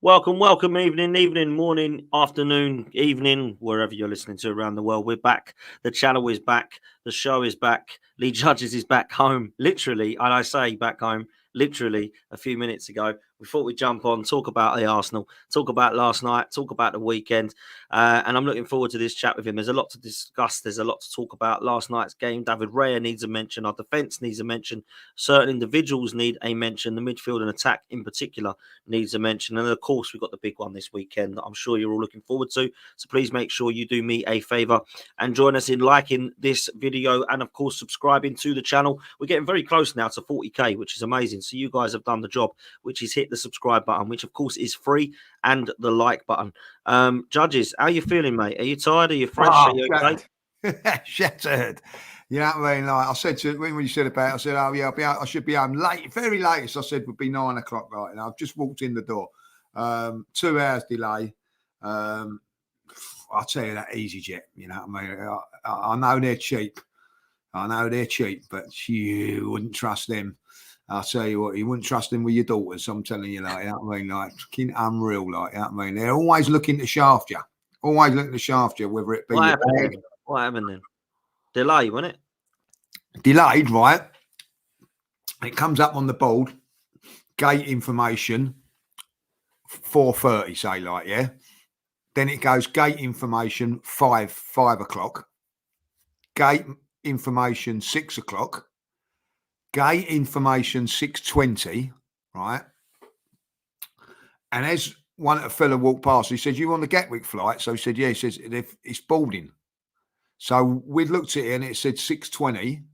Welcome, evening, morning, afternoon, evening, wherever you're listening to around the world. We're back. The channel is back. The show is back. Lee Judges is back home, literally. And I say back home, literally a few minutes ago. We thought we'd jump on, talk about the Arsenal, talk about last night, talk about the weekend. And I'm looking forward to this chat with him. There's a lot to discuss. There's a lot to talk about. Last night's game, David Raya needs a mention. Our defence needs a mention. Certain individuals need a mention. The midfield and attack in particular needs a mention. And of course, we've got the big one this weekend that I'm sure you're all looking forward to. So please make sure you do me a favour and join us in liking this video and, of course, subscribing to the channel. We're getting very close now to 40k, which is amazing. So you guys have done the job, which is hit the subscribe button, which, of course, is free, and the like button. Judges, how are you feeling, mate? Are you tired? Are you fresh? Are you okay? Shattered. You know what I mean? Like I said to when you said about it, I said, oh yeah, I should be home late, very latest. I said would be 9 o'clock, right? And I've just walked in the door. 2 hours delay. I'll tell you that EasyJet, you know what I mean? I know they're cheap. But you wouldn't trust them. I'll tell you what, you wouldn't trust them with your daughters. I'm telling you, like, you know what I mean? Like, fucking unreal, like, you know what I mean? They're always looking to shaft you. Whether it be What happened then? Delay, wasn't it? Delayed, right? It comes up on the board. Gate information, 4:30, say, like, yeah. Then it goes gate information 5 o'clock. Gate information 6 o'clock. Gate information 6:20, right? And as one fella walked past, he said, "You on the Gatwick flight?" So he said, "Yeah." He says, "It's boarding." So we looked at it and it said 6:20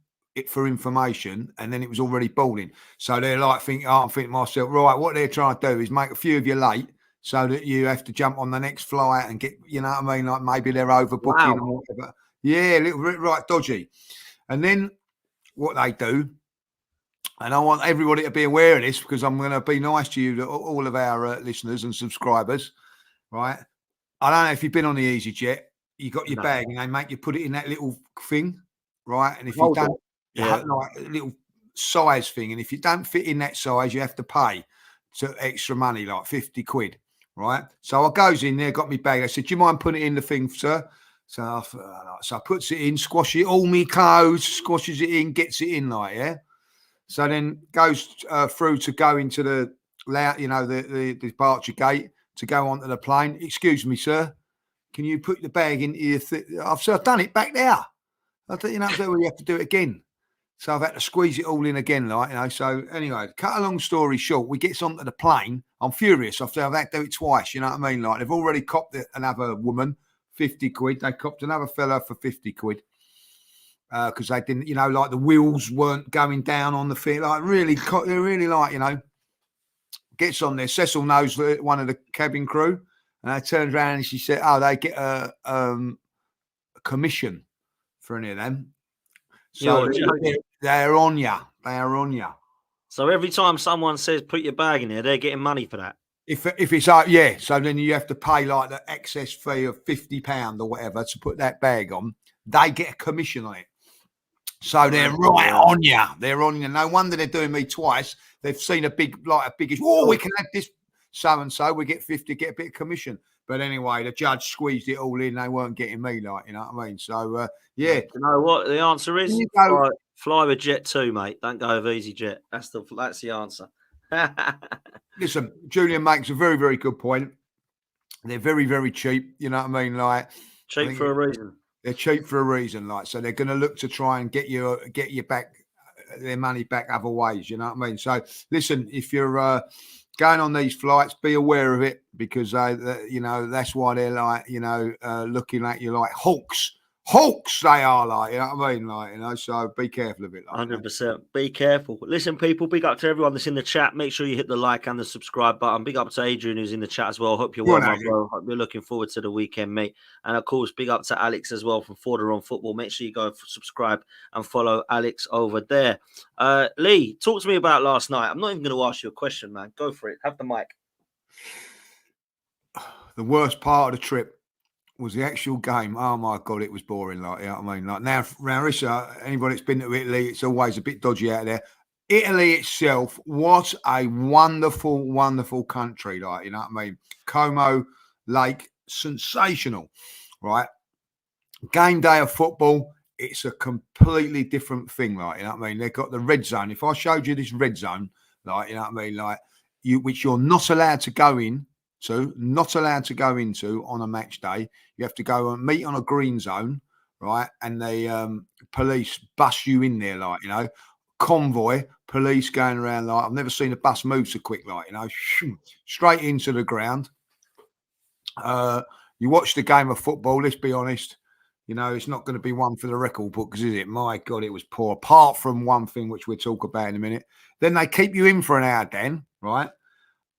for information, and then it was already boarding. So they're like thinking, I'm thinking to myself, right, what they're trying to do is make a few of you late so that you have to jump on the next flight and get, you know what I mean? Like maybe they're overbooking or whatever. Yeah, a little bit right dodgy. And then what they do, and I want everybody to be aware of this because I'm going to be nice to you, all of our listeners and subscribers, right? I don't know if you've been on the EasyJet. You got your bag and they make you put it in that little thing, right? And if you don't, like a little size thing, and if you don't fit in that size, you have to pay extra money, like 50 quid, right? So I goes in there, got my bag. I said, "Do you mind putting it in the thing, sir?" So I puts it in, squashes it, all me clothes, squashes it in, gets it in, like, yeah. So then goes through to go into the departure gate to go onto the plane. "Excuse me, sir. Can you put the bag into your I've done it back there. I thought, you know, so we have to do it again. So I've had to squeeze it all in again, like, you know. So anyway, cut a long story short, we get onto the plane. I'm furious. I've had to do it twice, you know what I mean? Like, they've already copped another woman, 50 quid. They copped another fella for 50 quid. Because they didn't, you know, like the wheels weren't going down on the thing. Like, really, like, you know, gets on there. Cecil knows one of the cabin crew. And I turned around and she said, "Oh, they get a commission for any of them." So they're on ya. They are on ya. So every time someone says put your bag in there, they're getting money for that. If it's like, yeah, so then you have to pay like the excess fee of £50 or whatever to put that bag on. They get a commission on it. So they're right on you. They're on you. No wonder they're doing me twice. They've seen a biggish. Oh, we can have this so and so. We get 50, get a bit of commission. But anyway, the judge squeezed it all in. They weren't getting me, like, you know what I mean? So yeah. You know what the answer is? Fly with Jet 2, mate. Don't go with EasyJet. That's the answer. Listen, Julian makes a very, very good point. They're very, very cheap. You know what I mean? Like, cheap for a reason. They're cheap for a reason, like, so they're going to look to try and get you back their money back other ways. You know what I mean? So listen, if you're going on these flights, be aware of it because you know that's why they're like, you know, looking at you like hawks. They are, like, you know what I mean, like, you know. So be careful of it. 100%. Be careful. Listen, people. Big up to everyone that's in the chat. Make sure you hit the like and the subscribe button. Big up to Adrian who's in the chat as well. Hope you're well, bro. Hope you're looking forward to the weekend, mate. And of course, big up to Alex as well from Forder on Football. Make sure you go subscribe and follow Alex over there. Lee, talk to me about last night. I'm not even going to ask you a question, man. Go for it. Have the mic. The worst part of the trip was the actual game. Oh my God, it was boring. Like, you know what I mean? Like now, Rissa, anybody that's been to Italy, it's always a bit dodgy out there. Italy itself, what a wonderful, wonderful country. Like, you know what I mean? Como Lake, sensational, right? Game day of football, it's a completely different thing. Like, you know what I mean? They've got the red zone. If I showed you this red zone, like, you know what I mean? Like, which you're not allowed to go in to, not allowed to go into on a match day. You have to go and meet on a green zone, right? And the police bus you in there, like, you know, convoy, police going around. Like, I've never seen a bus move so quick, like, you know, straight into the ground. You watch the game of football, let's be honest, you know, it's not going to be one for the record books, is it? My God, it was poor, apart from one thing which we'll talk about in a minute. Then they keep you in for an hour, Dan, right?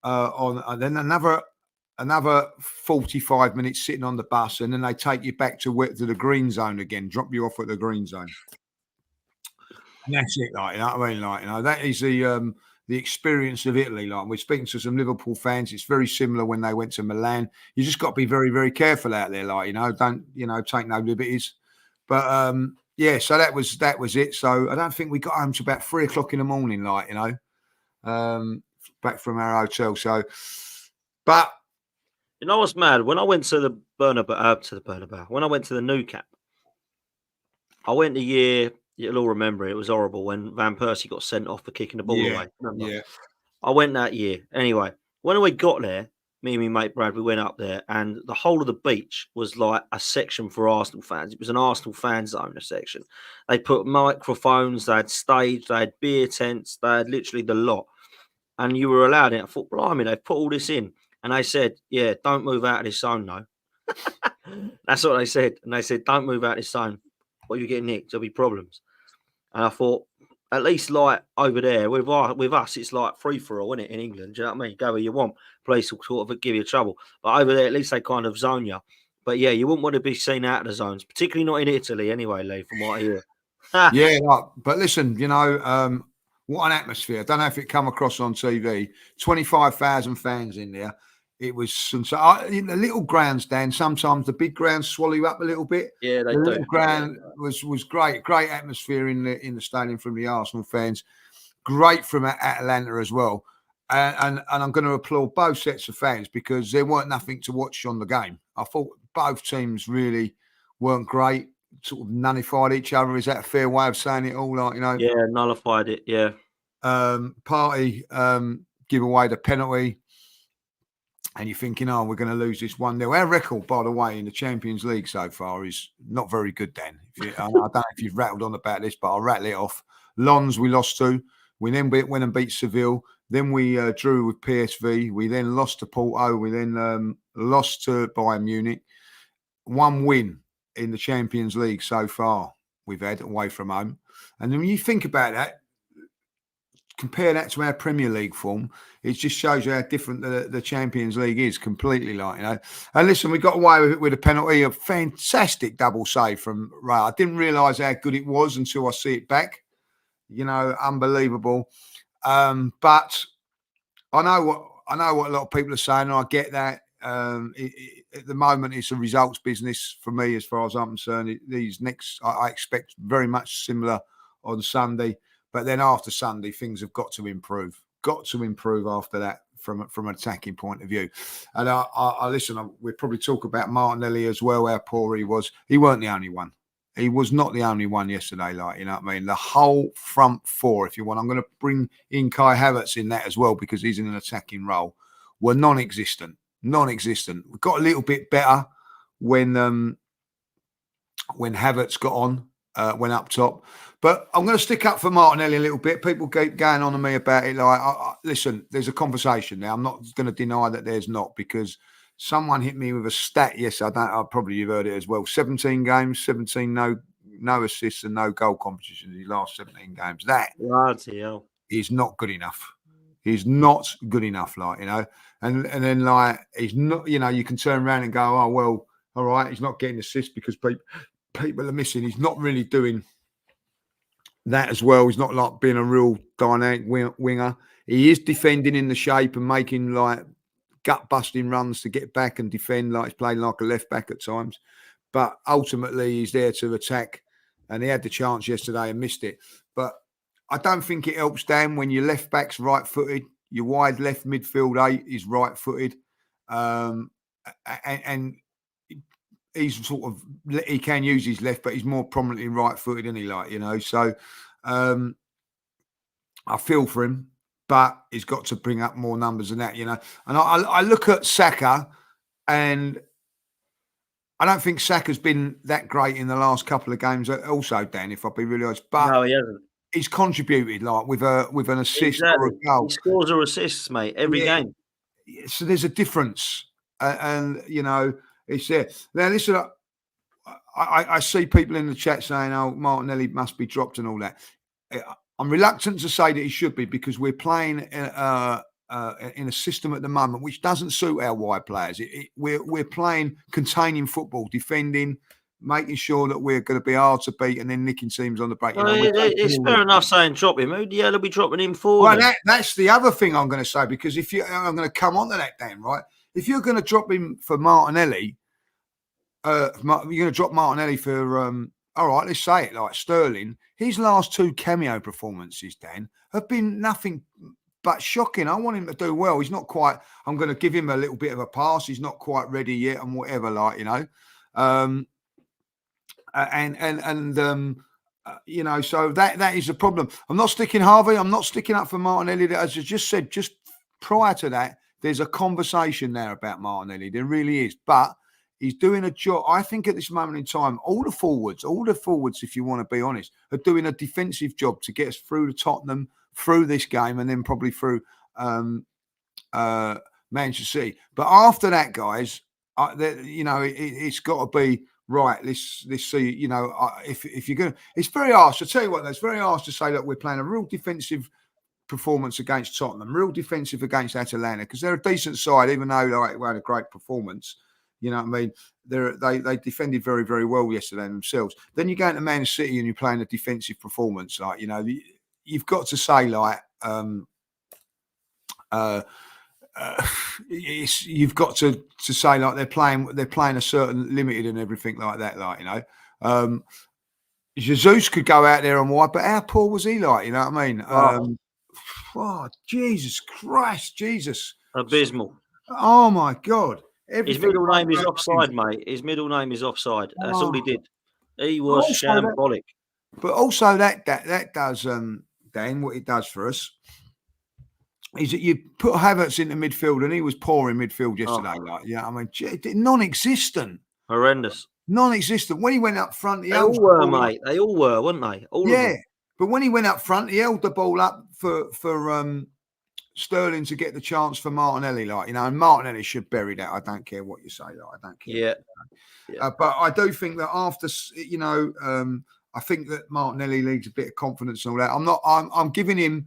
Then another 45 minutes sitting on the bus, and then they take you back to the green zone again, drop you off at the green zone. And that's it, like, you know what I mean? Like, you know, that is the experience of Italy. Like, we're speaking to some Liverpool fans. It's very similar when they went to Milan. You just got to be very, very careful out there. Like, you know, don't, you know, take no liberties. But yeah, so that was it. So I don't think we got home to about 3 o'clock in the morning, like, you know, back from our hotel. So, but you know what's mad? When I went to the Bernabeu, when I went to the Nou Camp, I went the year. You'll all remember it was horrible when Van Persie got sent off for kicking the ball away. Remember? Yeah. I went that year. Anyway, when we got there, me and my mate Brad, we went up there, and the whole of the beach was like a section for Arsenal fans. It was an Arsenal fan zone, a section. They put microphones, they had stage, they had beer tents, they had literally the lot. And you were allowed it. I thought, blimey, they put all this in. And they said, yeah, don't move out of this zone, though. That's what they said. And they said, don't move out of this zone, or you get nicked. There'll be problems. And I thought, at least like over there with us, it's like free for all, isn't it? In England, do you know what I mean? Go where you want. Police will sort of give you trouble. But over there, at least they kind of zone you. But yeah, you wouldn't want to be seen out of the zones, particularly not in Italy anyway, Lee, from what I hear. Yeah, like, but listen, you know, what an atmosphere. I don't know if it come across on TV. 25,000 fans in there. It was in the little grounds, Dan. Sometimes the big grounds swallow you up a little bit. Yeah, they the do. Little ground was great atmosphere in the stadium from the Arsenal fans. Great from Atlanta as well. And I'm going to applaud both sets of fans because there weren't nothing to watch on the game. I thought both teams really weren't great. Sort of nullified each other. Is that a fair way of saying it all? Like, you know, yeah, nullified it. Yeah. Party give away the penalty. And you're thinking, oh, we're going to lose this 1-0. Our record, by the way, in the Champions League so far is not very good, Dan. I don't know if you've rattled on about this, but I'll rattle it off. Lens, we lost to. We then went and beat Seville. Then we drew with PSV. We then lost to Porto. We then lost to Bayern Munich. One win in the Champions League so far we've had away from home. And then when you think about that, compare that to our Premier League form, it just shows you how different the Champions League is completely, like, you know. And listen, we got away with a penalty, a fantastic double save from Raya. I didn't realise how good it was until I see it back. You know, unbelievable. But I know what a lot of people are saying, and I get that. At the moment, it's a results business for me, as far as I'm concerned. These next, I expect very much similar on Sunday. But then after Sunday, things have got to improve. Got to improve after that from an attacking point of view. And I listen, we'll probably talk about Martinelli as well, how poor he was. He weren't the only one. He was not the only one yesterday, like, you know what I mean? The whole front four, if you want, I'm going to bring in Kai Havertz in that as well because he's in an attacking role, were non-existent. Non-existent. We got a little bit better when Havertz got on, went up top. But I'm going to stick up for Martinelli a little bit. People keep going on to me about it. Like, listen, there's a conversation now. I'm not going to deny that there's not, because someone hit me with a stat. Yes, probably you've heard it as well. 17 games, 17 no assists and no goal competitions in the last 17 games. That is not good enough. He's not good enough, like, you know. And then, like, he's not, you know, you can turn around and go, oh, well, all right, he's not getting assists because people are missing. He's not really doing that as well. He's not like being a real dynamic winger. He is defending in the shape and making like gut busting runs to get back and defend, like he's playing like a left back at times. But ultimately, he's there to attack, and he had the chance yesterday and missed it. But I don't think it helps, Dan, when your left back's right-footed, your wide left midfield 8 is right-footed, and he's sort of, he can use his left, but he's more prominently right-footed, isn't he? Like, you know, so I feel for him, but he's got to bring up more numbers than that, you know. And I look at Saka, and I don't think Saka's been that great in the last couple of games. Also, Dan, if I'll be really honest, but No, he hasn't. He's contributed like with an assist or a Exactly. goal. He scores or assists, mate, every game. So there's a difference, and you know it's there. Now listen, I see people in the chat saying, "Oh, Martinelli must be dropped" and all that. I'm reluctant to say that he should be, because we're playing in a system at the moment which doesn't suit our wide players. We're playing containing football, defending, making sure that we're going to be hard to beat, and then nicking teams on the break. You know, it's fair enough saying drop him. Who the hell will be dropping him for? Well, that's the other thing I'm going to say, because I'm going to come on to that, Dan, right? If you're going to drop him for Martinelli, you're going to drop Martinelli for, all right, let's say it, like Sterling. His last 2 cameo performances, Dan, have been nothing but shocking. I want him to do well. He's not quite, I'm going to give him a little bit of a pass. He's not quite ready yet and whatever, like, you know. You know, so that is a problem. I'm not sticking Harvey. I'm not sticking up for Martinelli. As I just said, just prior to that, there's a conversation there about Martinelli. There really is. But he's doing a job. I think at this moment in time, all the forwards, if you want to be honest, are doing a defensive job to get us through to Tottenham, through this game, and then probably through Manchester City. But after that, guys, you know, it's got to be right. Let's see. You know, if you're going to, it's very harsh. I tell you what, it's very harsh to say that we're playing a real defensive performance against Tottenham, real defensive against Atalanta, because they're a decent side, even though like we had a great performance. You know what I mean? They defended very, very well yesterday themselves. Then you go into Man City and you're playing a defensive performance. Like, you know, you've got to say like you've got to say like they're playing a certain limited and everything like that. Like, you know, Jesus could go out there and wide, but how poor was he? Like, you know what I mean? Oh, Jesus Christ, Jesus, abysmal. Oh my God. His middle name is offside, mate. His middle name is offside. That's all he did. He was shambolic. But also that does, Dan, what it does for us is that you put Havertz into midfield, and he was poor in midfield yesterday. Like, yeah, I mean, non-existent. Horrendous. Non-existent. When he went up front, they all were, mate. They all were, weren't they? All of them. But when he went up front, he held the ball up for Sterling to get the chance for Martinelli, like, you know, and Martinelli should bury that. I don't care what you say, like, I don't care. Yeah. But I do think that after, you know, I think that Martinelli needs a bit of confidence and all that. I'm giving him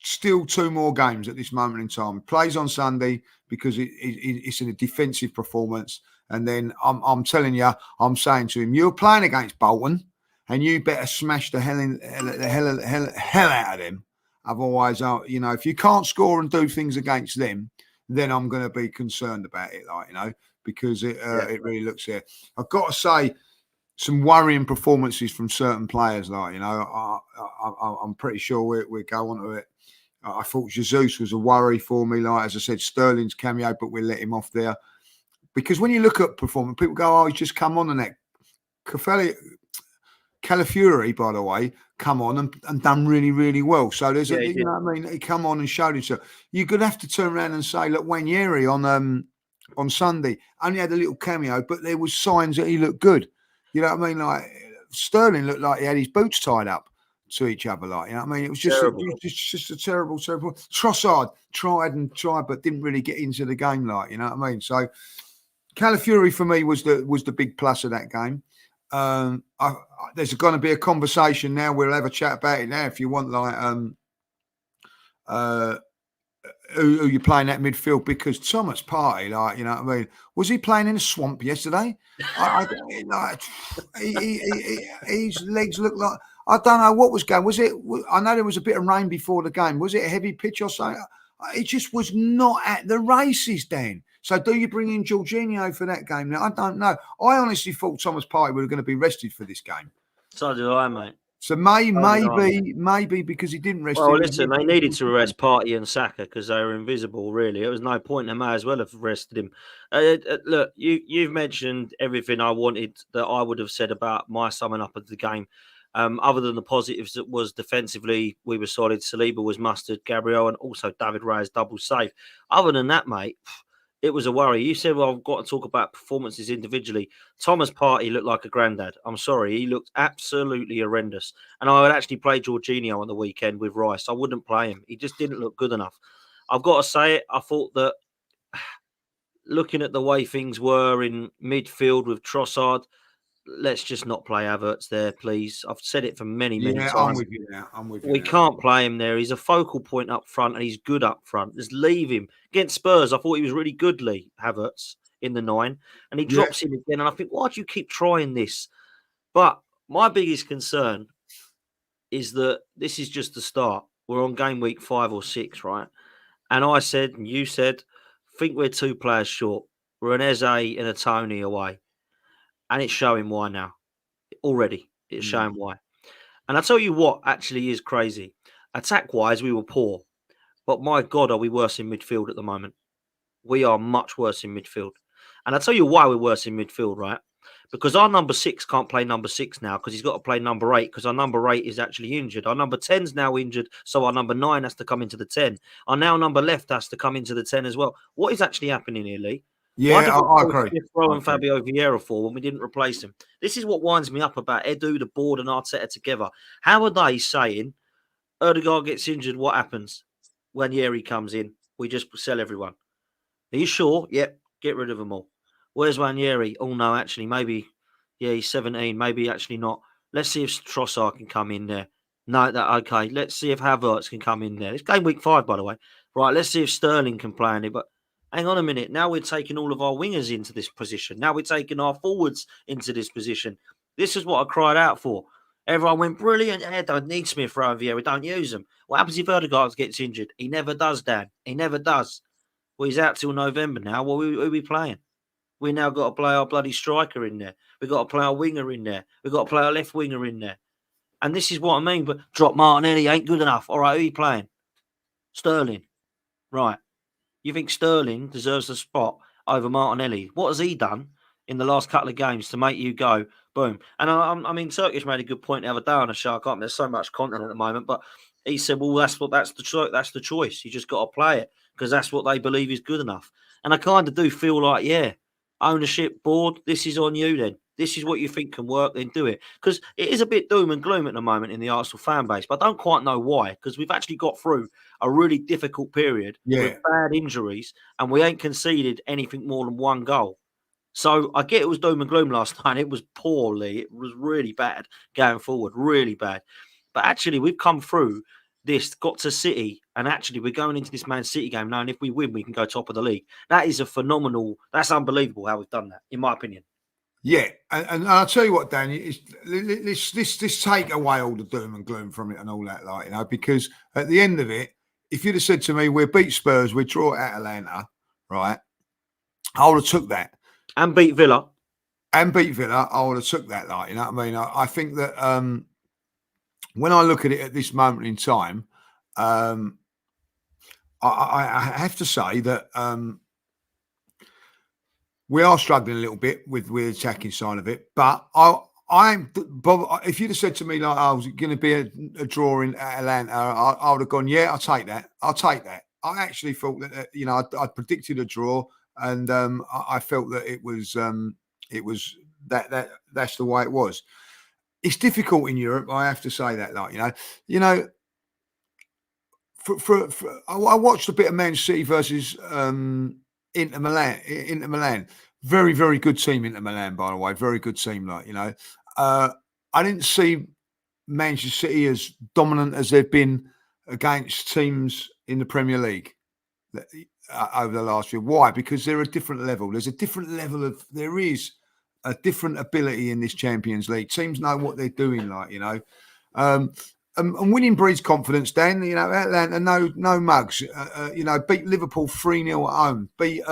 still 2 more games at this moment in time. He plays on Sunday because it's in a defensive performance, and then I'm telling you, I'm saying to him, you're playing against Bolton, and you better smash the hell out of them. Otherwise, you know, if you can't score and do things against them, then I'm going to be concerned about it, like, you know, because it really looks there. I've got to say, some worrying performances from certain players, like, you know, I'm pretty sure we'll go on to it. I thought Jesus was a worry for me, like, as I said, Sterling's cameo, but we'll let him off there. Because when you look at performance, people go, oh, he's just come on and that. Calafiori, by the way, come on and done really, really well. So there's you know what I mean? He come on and showed himself. You're going to have to turn around and say, look, Wanyeri on Sunday only had a little cameo, but there was signs that he looked good. You know what I mean? Like, Sterling looked like he had his boots tied up to each other. Like, you know what I mean? It was just a terrible. Trossard tried, but didn't really get into the game. Like, you know what I mean? So Calafiori for me was the big plus of that game. There's going to be a conversation now. We'll have a chat about it now if you want, like, who you're playing at midfield, because Thomas Partey, like, you know what I mean, was he playing in a swamp yesterday? His legs look like, I don't know what was going. Was it? I know there was a bit of rain before the game. Was it a heavy pitch or something? It just was not at the races, Dan. So do you bring in Jorginho for that game now? I don't know. I honestly thought Thomas Partey were going to be rested for this game. So did I, mate. So Overnight. maybe because he didn't rest Well, him. listen, they needed to arrest Partey and Saka because they were invisible. Really, there was no point. They may as well have arrested him. Look, you've mentioned everything I wanted that I would have said about my summing up of the game. Other than the positives, that was defensively we were solid. Saliba was mustard, Gabriel, and also David Raya's double save. Other than that, mate, it was a worry. You said, "Well, I've got to talk about performances individually." Thomas Partey looked like a granddad. I'm sorry, he looked absolutely horrendous. And I would actually play Jorginho on the weekend with Rice. I wouldn't play him. He just didn't look good enough. I've got to say it. I thought that looking at the way things were in midfield with Trossard, let's just not play Havertz there, please. I've said it for many, many Yeah, I'm times. with you now. I'm with you We now. can't play him there. He's a focal point up front and he's good up front. Just leave him. Against Spurs, I thought he was really good, Lee Havertz, in the 9. And he Yeah, drops in again. And I think, why do you keep trying this? But my biggest concern is that this is just the start. We're on game week 5 or 6, right? And I said, and you said, think we're 2 players short. We're an Eze and a Tony away. And it's showing why now. Already, it's showing why. And I tell you what actually is crazy. Attack-wise, we were poor. But my God, are we worse in midfield at the moment? We are much worse in midfield. And I'll tell you why we're worse in midfield, right? Because our number 6 can't play number 6 now because he's got to play number 8 because our number 8 is actually injured. Our number 10's now injured, so our number 9 has to come into the 10. Our now number left has to come into the 10 as well. What is actually happening here, Lee? Why yeah, did we I go agree. Smith Rowe I and agree. Fabio Vieira for when we didn't replace him? This is what winds me up about Edu, the board, and Arteta together. How are they saying Erdegaard gets injured? What happens when Yeri comes in? We just sell everyone. Are you sure? Yep, get rid of them all. Where's Ranieri? Oh, no, actually, maybe, yeah, he's 17. Maybe actually not. Let's see if Trossard can come in there. No, okay. Let's see if Havertz can come in there. It's game week 5, by the way. Right, let's see if Sterling can play in it. But hang on a minute. Now we're taking all of our wingers into this position. Now we're taking our forwards into this position. This is what I cried out for. Everyone went, brilliant. Yeah, don't need Smith Rowe and Vieira. Don't use them. What happens if Erdegaard gets injured? He never does, Dan. He never does. Well, he's out till November now. Well, who are we playing? We now got to play our bloody striker in there. We've got to play our winger in there. We've got to play our left winger in there. And this is what I mean. But drop Martinelli ain't good enough. All right, who are you playing? Sterling. Right. You think Sterling deserves a spot over Martinelli? What has he done in the last couple of games to make you go, boom? And I mean, Turkish made a good point the other day on a show. I can't. There's so much content at the moment, but he said, "Well, that's the choice. You just got to play it because that's what they believe is good enough." And I kind of do feel like, yeah, ownership board. This is on you then. This is what you think can work, then do it. Because it is a bit doom and gloom at the moment in the Arsenal fan base, but I don't quite know why. Because we've actually got through a really difficult period with Yeah, bad injuries, and we ain't conceded anything more than 1 goal. So I get it was doom and gloom last night. It was poorly. It was really bad going forward, really bad. But actually, we've come through this, got to City, and actually we're going into this Man City game knowing if we win, we can go top of the league. That is a phenomenal, that's unbelievable how we've done that, in my opinion. yeah, and I'll tell you what, Dan, let's take away all the doom and gloom from it and all that, like, you know, because at the end of it, if you'd have said to me, "We'll beat Spurs, we draw at Atlanta," right, I would have took that. And beat Villa. And beat Villa, I would have took that, like, you know what I mean? I think that when I look at it at this moment in time, I have to say that we are struggling a little bit with the attacking side of it. But if you'd have said to me like, "I was going to be a draw in Atlanta," I would have gone, "Yeah, I'll take that. I'll take that." I actually thought that you know I predicted a draw, and I felt that it was that's the way it was. It's difficult in Europe, I have to say that. Like you know, I watched a bit of Man City versus Inter Milan. Inter Milan, very very good team. Inter Milan, by the way, very good team. Like you know, I didn't see Manchester City as dominant as they've been against teams in the Premier League over the last year. Why? Because they're a different level. There is a different ability in this Champions League. Teams know what they're doing. Like you know. And winning breeds confidence, Dan. You know, Atlanta, no mugs. You know, beat Liverpool 3-0 at home. Beat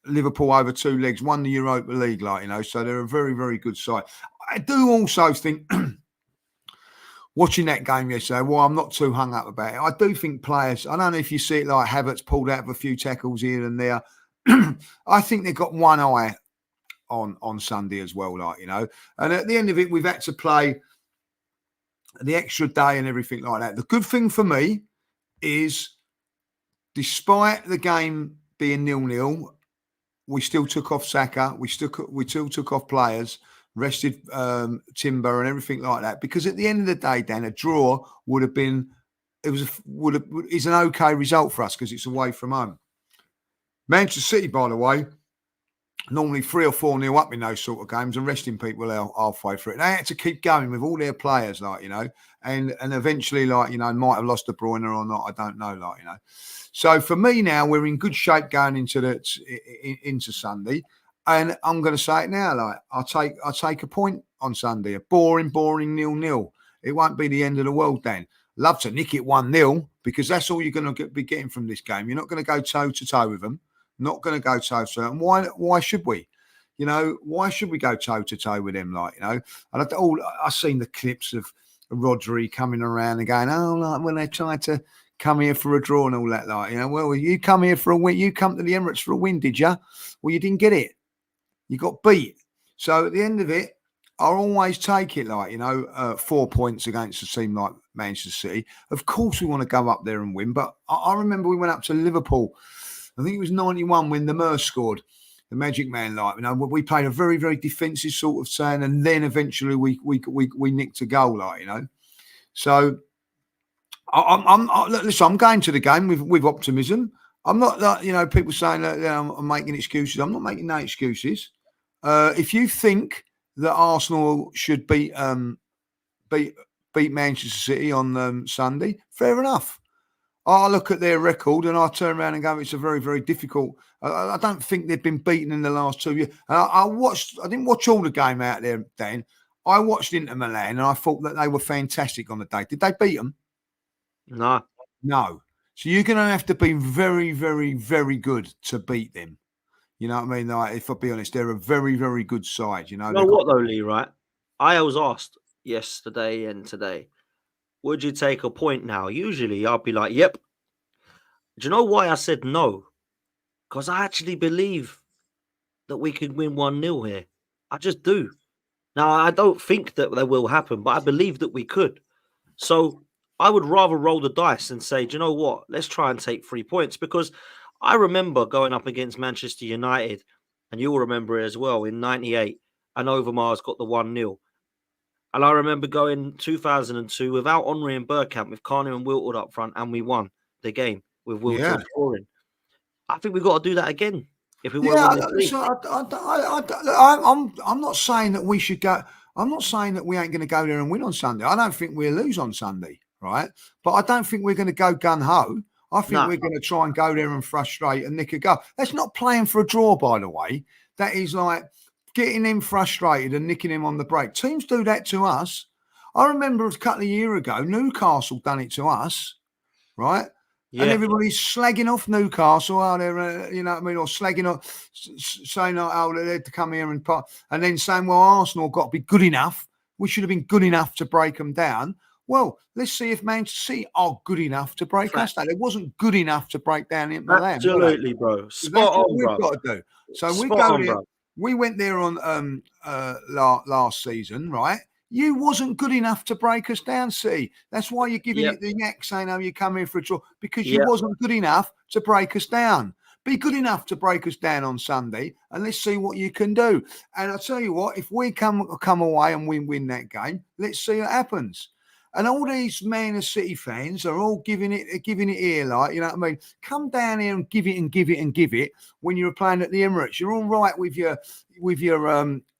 Liverpool over 2 legs, won the Europa League, like, you know, so they're a very, very good side. I do also think, watching that game yesterday, well, I'm not too hung up about it. I do think players, I don't know if you see it like Havertz pulled out of a few tackles here and there. I think they've got one eye on Sunday as well, like, you know. And at the end of it, we've had to play the extra day and everything like that. The good thing for me is, despite the game being 0-0, we still took off Saka. We still took off players, rested Timber and everything like that. Because at the end of the day, Dan, a draw would have been is an okay result for us because it's away from home. Manchester City, by the way, normally 3 or 4-0 up in those sort of games and resting people halfway through it. They had to keep going with all their players, like, you know, and eventually, like, you know, might have lost De Bruyne or not. I don't know, like, you know. So for me now, we're in good shape going into Sunday, and I'm going to say it now, like, I'll take a point on Sunday. A boring 0-0. It won't be the end of the world, Dan. Love to nick it 1-0 because that's all you're going to be getting from this game. You're not going to go toe to toe with them. Not going to go toe to toe. And why should we? You know, why should we go toe to toe with them? Like, you know, and I've seen the clips of Rodri coming around and going, oh, like when they tried to come here for a draw and all that, like, you know, well, you come here for a win. You come to the Emirates for a win, did you? Well, you didn't get it. You got beat. So at the end of it, I'll always take it, like, you know, 4 points against a team like Manchester City. Of course, we want to go up there and win. But I remember we went up to Liverpool. I think it was 91 when the Merce scored, the Magic Man. Like, you know, we played a very, very defensive sort of stand, and then eventually we nicked a goal, like, you know. So listen, I'm going to the game with optimism. I'm not like, you know, people saying that, you know, I'm making excuses. I'm not making no excuses. If you think that Arsenal should beat Manchester City on Sunday, fair enough. I look at their record and I turn around and go, it's a very, very difficult. I don't think they've been beaten in the last 2 years. And I didn't watch all the game out there, Dan. I watched Inter Milan and I thought that they were fantastic on the day. Did they beat them? No. No. So you're going to have to be very, very, very good to beat them. You know what I mean? Like, if I'll be honest, they're a very, very good side. You know, You know what though, Lee, right? I was asked yesterday and today, would you take a point now? Usually I'll be like, yep. Do you know why I said no? Because I actually believe that we could win 1-0 here. I just do. Now, I don't think that will happen, but I believe that we could. So I would rather roll the dice and say, do you know what? Let's try and take 3 points, because I remember going up against Manchester United, and you'll remember it as well, in 98, and Overmars got the 1-0. And I remember going 2002 without Henry and Bergkamp, with Carney and Wiltord up front, and we won the game with Wiltord scoring. I think we've got to do that again if we want to win this league. I'm not saying that we should go. I'm not saying that we ain't going to go there and win on Sunday. I don't think we'll lose on Sunday, right? But I don't think we're going to go gun ho. I think we're going to try and go there and frustrate and nick a goal. That's not playing for a draw, by the way. That is like getting him frustrated and nicking him on the break. Teams do that to us. I remember a couple of years ago, Newcastle done it to us, right? Yeah. And everybody's slagging off Newcastle, you know what I mean, or slagging off, saying, oh, they're to come here and then saying, well, Arsenal got to be good enough. We should have been good enough to break them down. Well, let's see if Manchester City are good enough to break us down. It wasn't good enough to break down Inter Milan. Absolutely, bro. Spot that's what we've got to do. So we went there on last season, right? You wasn't good enough to break us down, City. That's why you're giving it the yak, saying, oh, you come here for a draw, because you wasn't good enough to break us down. Be good enough to break us down on Sunday, and let's see what you can do. And I'll tell you what, if we come away and we win that game, let's see what happens. And all these Man City fans are all giving it ear, like, you know what I mean? Come down here and give it when you're playing at the Emirates. You're all right with your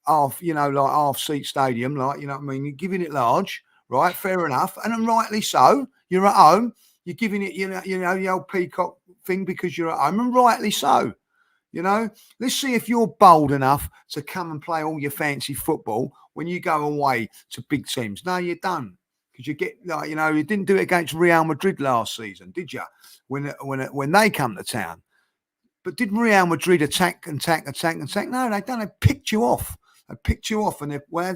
half seat stadium, like, you know what I mean? You're giving it large, right? Fair enough. And then rightly so. You're at home. You're giving it, you know, the old peacock thing because you're at home, and rightly so. You know, let's see if you're bold enough to come and play all your fancy football when you go away to big teams. No, you don't. Because you get, like, you know, you didn't do it against Real Madrid last season, did you? When they come to town. But did Real Madrid attack? No, they don't. They picked you off. And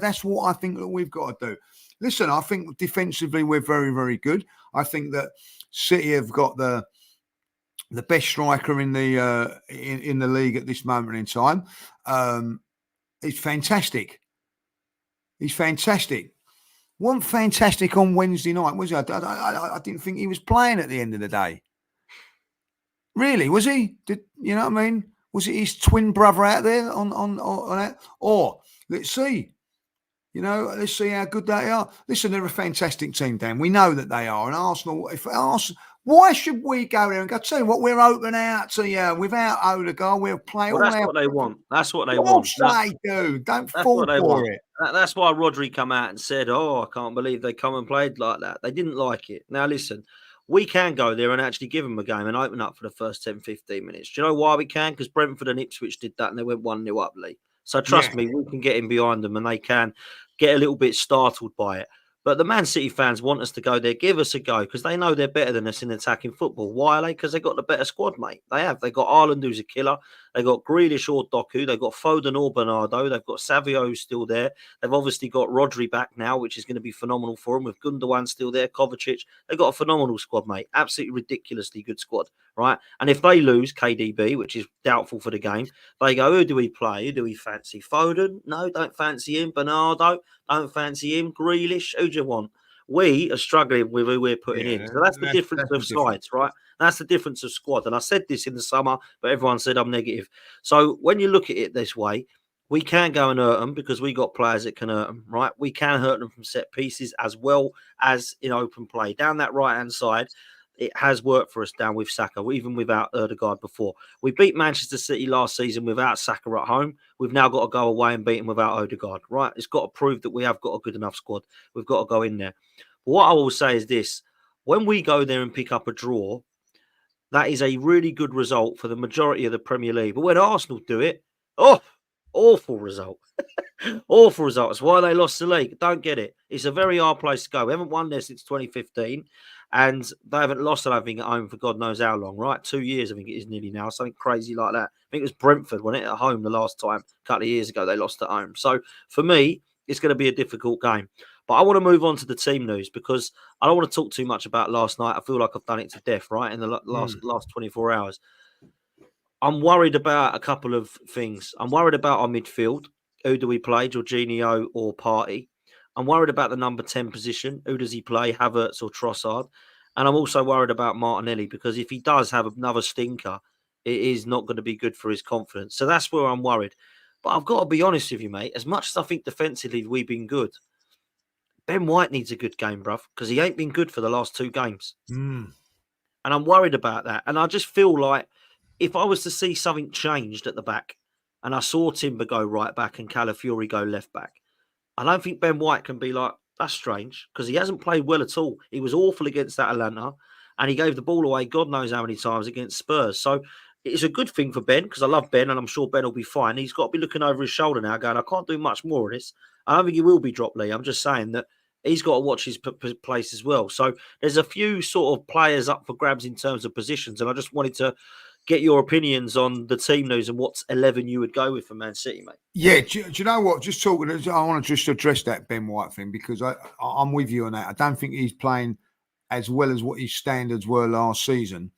that's what I think that we've got to do. Listen, I think defensively we're very, very good. I think that City have got the best striker in the in the league at this moment in time. He's fantastic. Wasn't fantastic on Wednesday night, was he? I didn't think he was playing at the end of the day. Really, was he? Did you know what I mean? Was it his twin brother out there on that? Or let's see. Let's see how good they are. Listen, they're a fantastic team, Dan. We know that they are. And Arsenal, why should we go there and go, tell you what, we're open out to you without Odegaard, we'll play all that's what they want. That's what they want. They do. Don't fall for it. That's why Rodri come out and said, I can't believe they come and played like that. They didn't like it. Now, listen, we can go there and actually give them a game and open up for the first 10, 15 minutes. Do you know why we can? Because Brentford and Ipswich did that and they went 1-0 up, Lee. So trust me, we can get in behind them and they can get a little bit startled by it. But the Man City fans want us to go there, give us a go, because they know they're better than us in attacking football. Why are they? Because they've got the better squad, mate. They have. They've got Ireland, who's a killer. They've got Grealish or Doku. They've got Foden or Bernardo. They've got Savio, who's still there. They've obviously got Rodri back now, which is going to be phenomenal for them, with Gundogan still there, Kovacic. They've got a phenomenal squad, mate. Absolutely ridiculously good squad, right? And if they lose KDB, which is doubtful for the game, they go, who do we play? Who do we fancy? Foden? No, don't fancy him. Bernardo? Don't fancy him. Grealish? Who do you want? We are struggling with who we're putting in. So that's the difference of sides, right? That's the difference of squad. And I said this in the summer, but everyone said I'm negative. So when you look at it this way, we can go and hurt them because we got players that can hurt them, right? We can hurt them from set pieces as well as in open play. Down that right-hand side, it has worked for us down with Saka, even without Odegaard before. We beat Manchester City last season without Saka at home. We've now got to go away and beat them without Odegaard, right? It's got to prove that we have got a good enough squad. We've got to go in there. But what I will say is this. When we go there and pick up a draw, that is a really good result for the majority of the Premier League. But when Arsenal do it, awful result. Awful result. That's why they lost the league. Don't get it. It's a very hard place to go. We haven't won there since 2015. And they haven't lost, I don't think, at home for God knows how long, right? 2 years, I think it is nearly now. Something crazy like that. I think it was Brentford, wasn't it, at home the last time. A couple of years ago, they lost at home. So, for me, it's going to be a difficult game. But I want to move on to the team news because I don't want to talk too much about last night. I feel like I've done it to death, right, in the last 24 hours. I'm worried about a couple of things. I'm worried about our midfield. Who do we play, Jorginho or Partey? I'm worried about the number 10 position. Who does he play, Havertz or Trossard? And I'm also worried about Martinelli because if he does have another stinker, it is not going to be good for his confidence. So that's where I'm worried. But I've got to be honest with you, mate. As much as I think defensively we've been good, Ben White needs a good game, bruv, because he ain't been good for the last 2 games. And I'm worried about that. And I just feel like if I was to see something changed at the back and I saw Timber go right back and Calafiori go left back, I don't think Ben White can be like, that's strange, because he hasn't played well at all. He was awful against Atalanta, and he gave the ball away God knows how many times against Spurs. So it's a good thing for Ben, because I love Ben, and I'm sure Ben will be fine. He's got to be looking over his shoulder now, going, I can't do much more of this. I don't think he will be dropped, Lee. I'm just saying that he's got to watch his place as well. So there's a few sort of players up for grabs in terms of positions, and I just wanted to get your opinions on the team news and what 11 you would go with for Man City, mate. Yeah, do you know what? Just talking, I want to just address that Ben White thing because I'm with you on that. I don't think he's playing as well as what his standards were last season.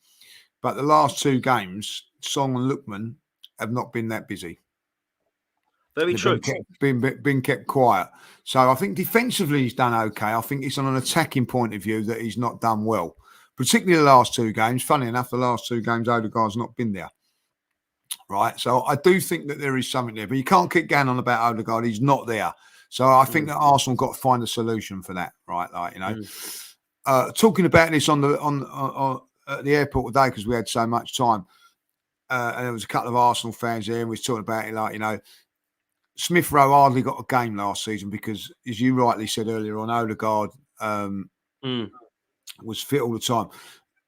But the last 2 games, Song and Lookman have not been that busy. Very true. Been kept quiet. So I think defensively he's done okay. I think it's on an attacking point of view that he's not done well. Particularly the last 2 games. Funny enough, the last 2 games, Odegaard's not been there. Right? So I do think that there is something there. But you can't keep going on about Odegaard. He's not there. So I think that Arsenal got to find a solution for that. Right? Like, you know. Talking about this on at the airport today because we had so much time. And there was a couple of Arsenal fans there and we was talking about it like, you know, Smith Rowe hardly got a game last season because, as you rightly said earlier on, Odegaard was fit all the time.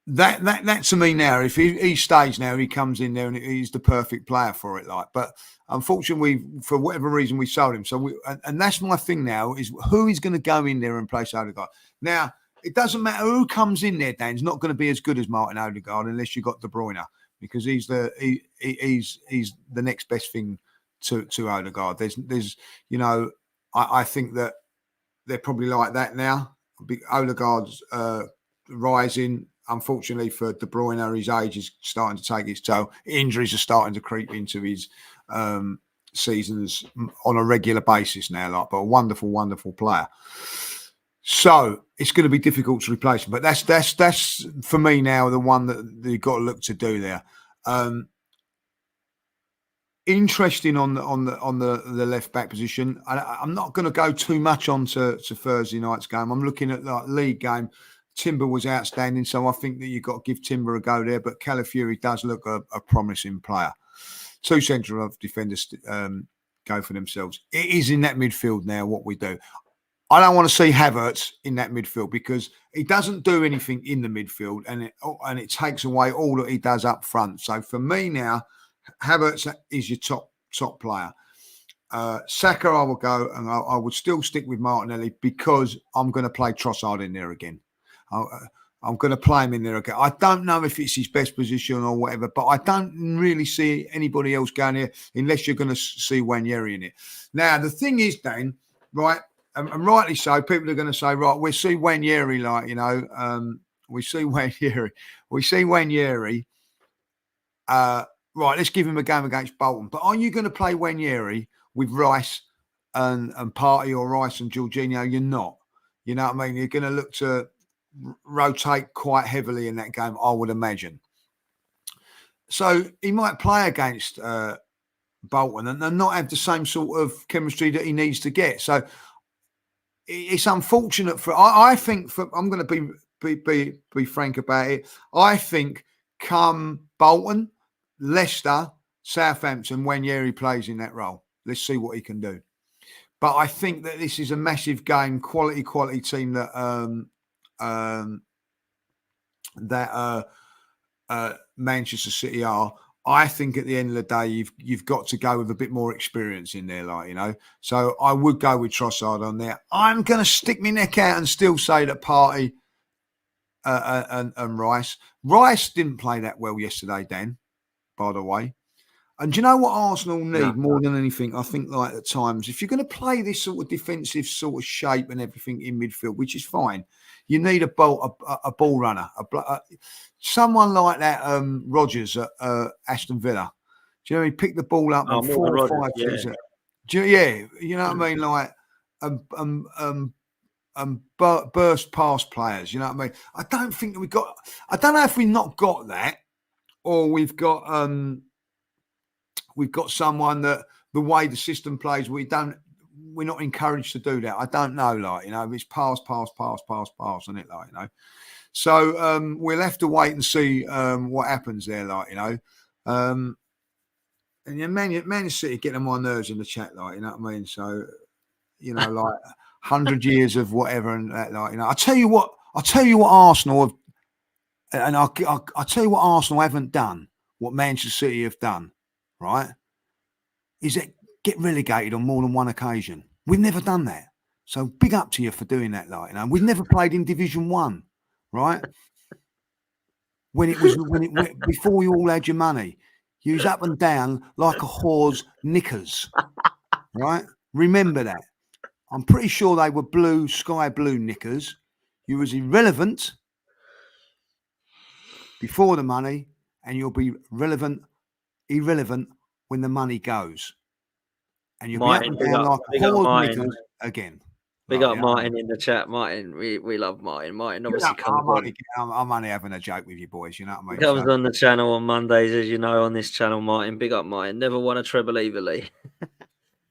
That to me now, if he stays now, he comes in there and he's the perfect player for it. Like, but unfortunately, for whatever reason, we sold him. So and that's my thing now is who is going to go in there and place Odegaard. Now it doesn't matter who comes in there, Dan. It's not going to be as good as Martin Odegaard unless you got De Bruyne. because he's the next best thing to Odegaard. There's I think that they're probably like that now. Odegaard's rising. Unfortunately for De Bruyne, his age is starting to take its toll. Injuries are starting to creep into his seasons on a regular basis now. But a wonderful, wonderful player. So it's going to be difficult to replace him. But that's for me now the one that you've got to look to do there. Interesting on the left back position. I'm not going to go too much on to Thursday night's game. I'm looking at the league game. Timber was outstanding, so I think that you've got to give Timber a go there. But Calafiori does look a promising player. Two central defenders go for themselves. It is in that midfield now what we do. I don't want to see Havertz in that midfield because he doesn't do anything in the midfield, and it takes away all that he does up front. So for me now, Havertz is your top player. Saka, I will go, and I would still stick with Martinelli because I'm going to play Trossard in there again. I'm going to play him in there again. I don't know if it's his best position or whatever, but I don't really see anybody else going here unless you're going to see Wanyeri in it. Now, the thing is, Dan, right, and rightly so, people are going to say, right, we see Wanyeri, we see Wanyeri, right, let's give him a game against Bolton. But are you going to play Wanyeri with Rice and Partey or Rice and Jorginho? You're not. You know what I mean? You're going to look to rotate quite heavily in that game, I would imagine. So he might play against Bolton and not have the same sort of chemistry that he needs to get. So it's unfortunate I think I'm going to be frank about it. I think come Bolton, Leicester, Southampton, Wanyeri plays in that role. Let's see what he can do. But I think that this is a massive game, quality team that Manchester City are. I think at the end of the day, you've got to go with a bit more experience in there, So I would go with Trossard on there. I'm going to stick my neck out and still say that Partey and Rice. Rice didn't play that well yesterday, Dan, by the way. And do you know what Arsenal need more than anything? I think at times, if you're going to play this sort of defensive sort of shape and everything in midfield, which is fine, you need a ball runner, someone like that. Rodgers at Aston Villa. Do you know he picked the ball up and 4 or 5 things? Yeah, you know what I mean, like burst past players. You know what I mean? I don't think that we got. I don't know if we've not got that, or we've got someone that the way the system plays, we're not encouraged to do that. I don't know, it's pass, isn't it, So we'll have to wait and see what happens there, and Man City get on my nerves in the chat, you know what I mean? So, 100 years of whatever and that, I tell you what Arsenal have, and I'll tell you what Arsenal haven't done, what Manchester City have done. Right, is that get relegated on more than one occasion. We've never done that. So big up to you for doing that, We've never played in Division 1, right? Before you all had your money. You was up and down like a whore's knickers, right? Remember that. I'm pretty sure they were sky blue knickers. You was irrelevant before the money, and you'll be irrelevant when the money goes, and you'll be up and down like a whore's knickers again. Big up Martin in the chat. Martin, we love Martin. Martin obviously comes on. I'm only having a joke with you boys, you know what I mean? He comes on the channel on Mondays, as you know, on this channel, Martin. Big up Martin. Never won a treble either, Lee.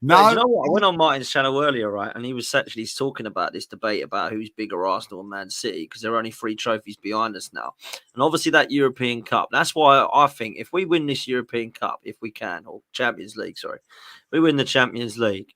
No, do you know what? I went on Martin's channel earlier, right? And he was actually talking about this debate about who's bigger, Arsenal or Man City, because there are only 3 trophies behind us now. And obviously that European Cup. That's why I think if we win this European Cup, if we can, or Champions League, sorry. If we win the Champions League,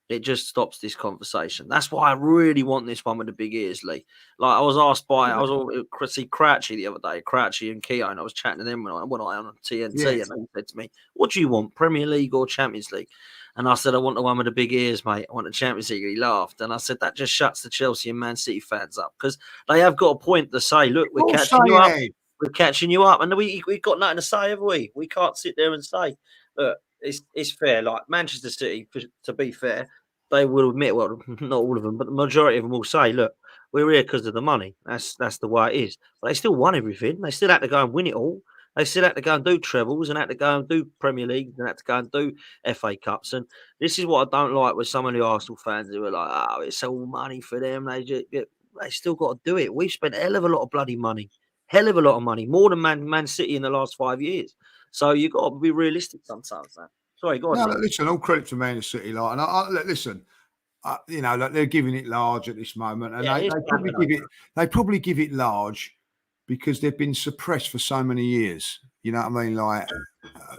it just stops this conversation. That's why I really want this one with the big ears, Lee. Like I was asked by, I was all see Crouchy the other day, Crouchy and Keogh, and I was chatting to them when I on TNT, yes. And they said to me, "What do you want, Premier League or Champions League?" And I said, "I want the one with the big ears, mate. I want the Champions League." He laughed, and I said, "That just shuts the Chelsea and Man City fans up because they have got a point to say, look, we're catching you up." we're catching you up, and we got nothing to say, have we? We can't sit there and say, look, it's fair. Like Manchester City, to be fair, they will admit, well, not all of them, but the majority of them will say, look, we're here because of the money. That's the way it is. But they still won everything. They still had to go and win it all. They still had to go and do trebles and had to go and do Premier League and had to go and do FA Cups. And this is what I don't like with some of the Arsenal fans who are like, oh, it's all money for them. They still got to do it. We've spent a hell of a lot of bloody money. Hell of a lot of money, more than Man City in the last 5 years. So you've got to be realistic sometimes, man. Sorry, go on. No, listen, all credit to Manchester City, like, and listen, you know, like they're giving it large at this moment, and they probably give it large because they've been suppressed for so many years. You know what I mean? Like,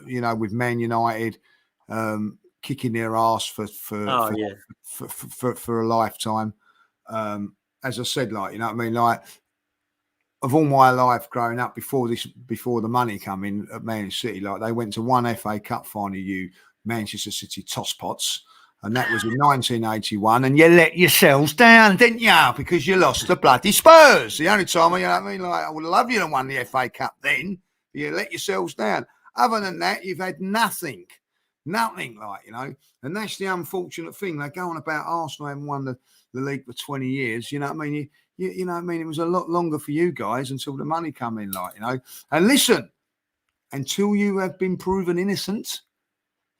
you know, with Man United kicking their ass for a lifetime. As I said, like, you know what I mean? Like, of all my life growing up before the money come in at Manchester City, like they went to one FA Cup final, you Manchester City tosspots, and that was in 1981. And you let yourselves down, didn't you? Because you lost the bloody Spurs. The only time, you know what I mean? Like, I would love you to won the FA Cup then. You let yourselves down. Other than that, you've had nothing, like, you know. And that's the unfortunate thing. They go on about Arsenal having won the league for 20 years. You know what I mean? You know what I mean? It was a lot longer for you guys until the money come in, like, you know. And listen, until you have been proven innocent,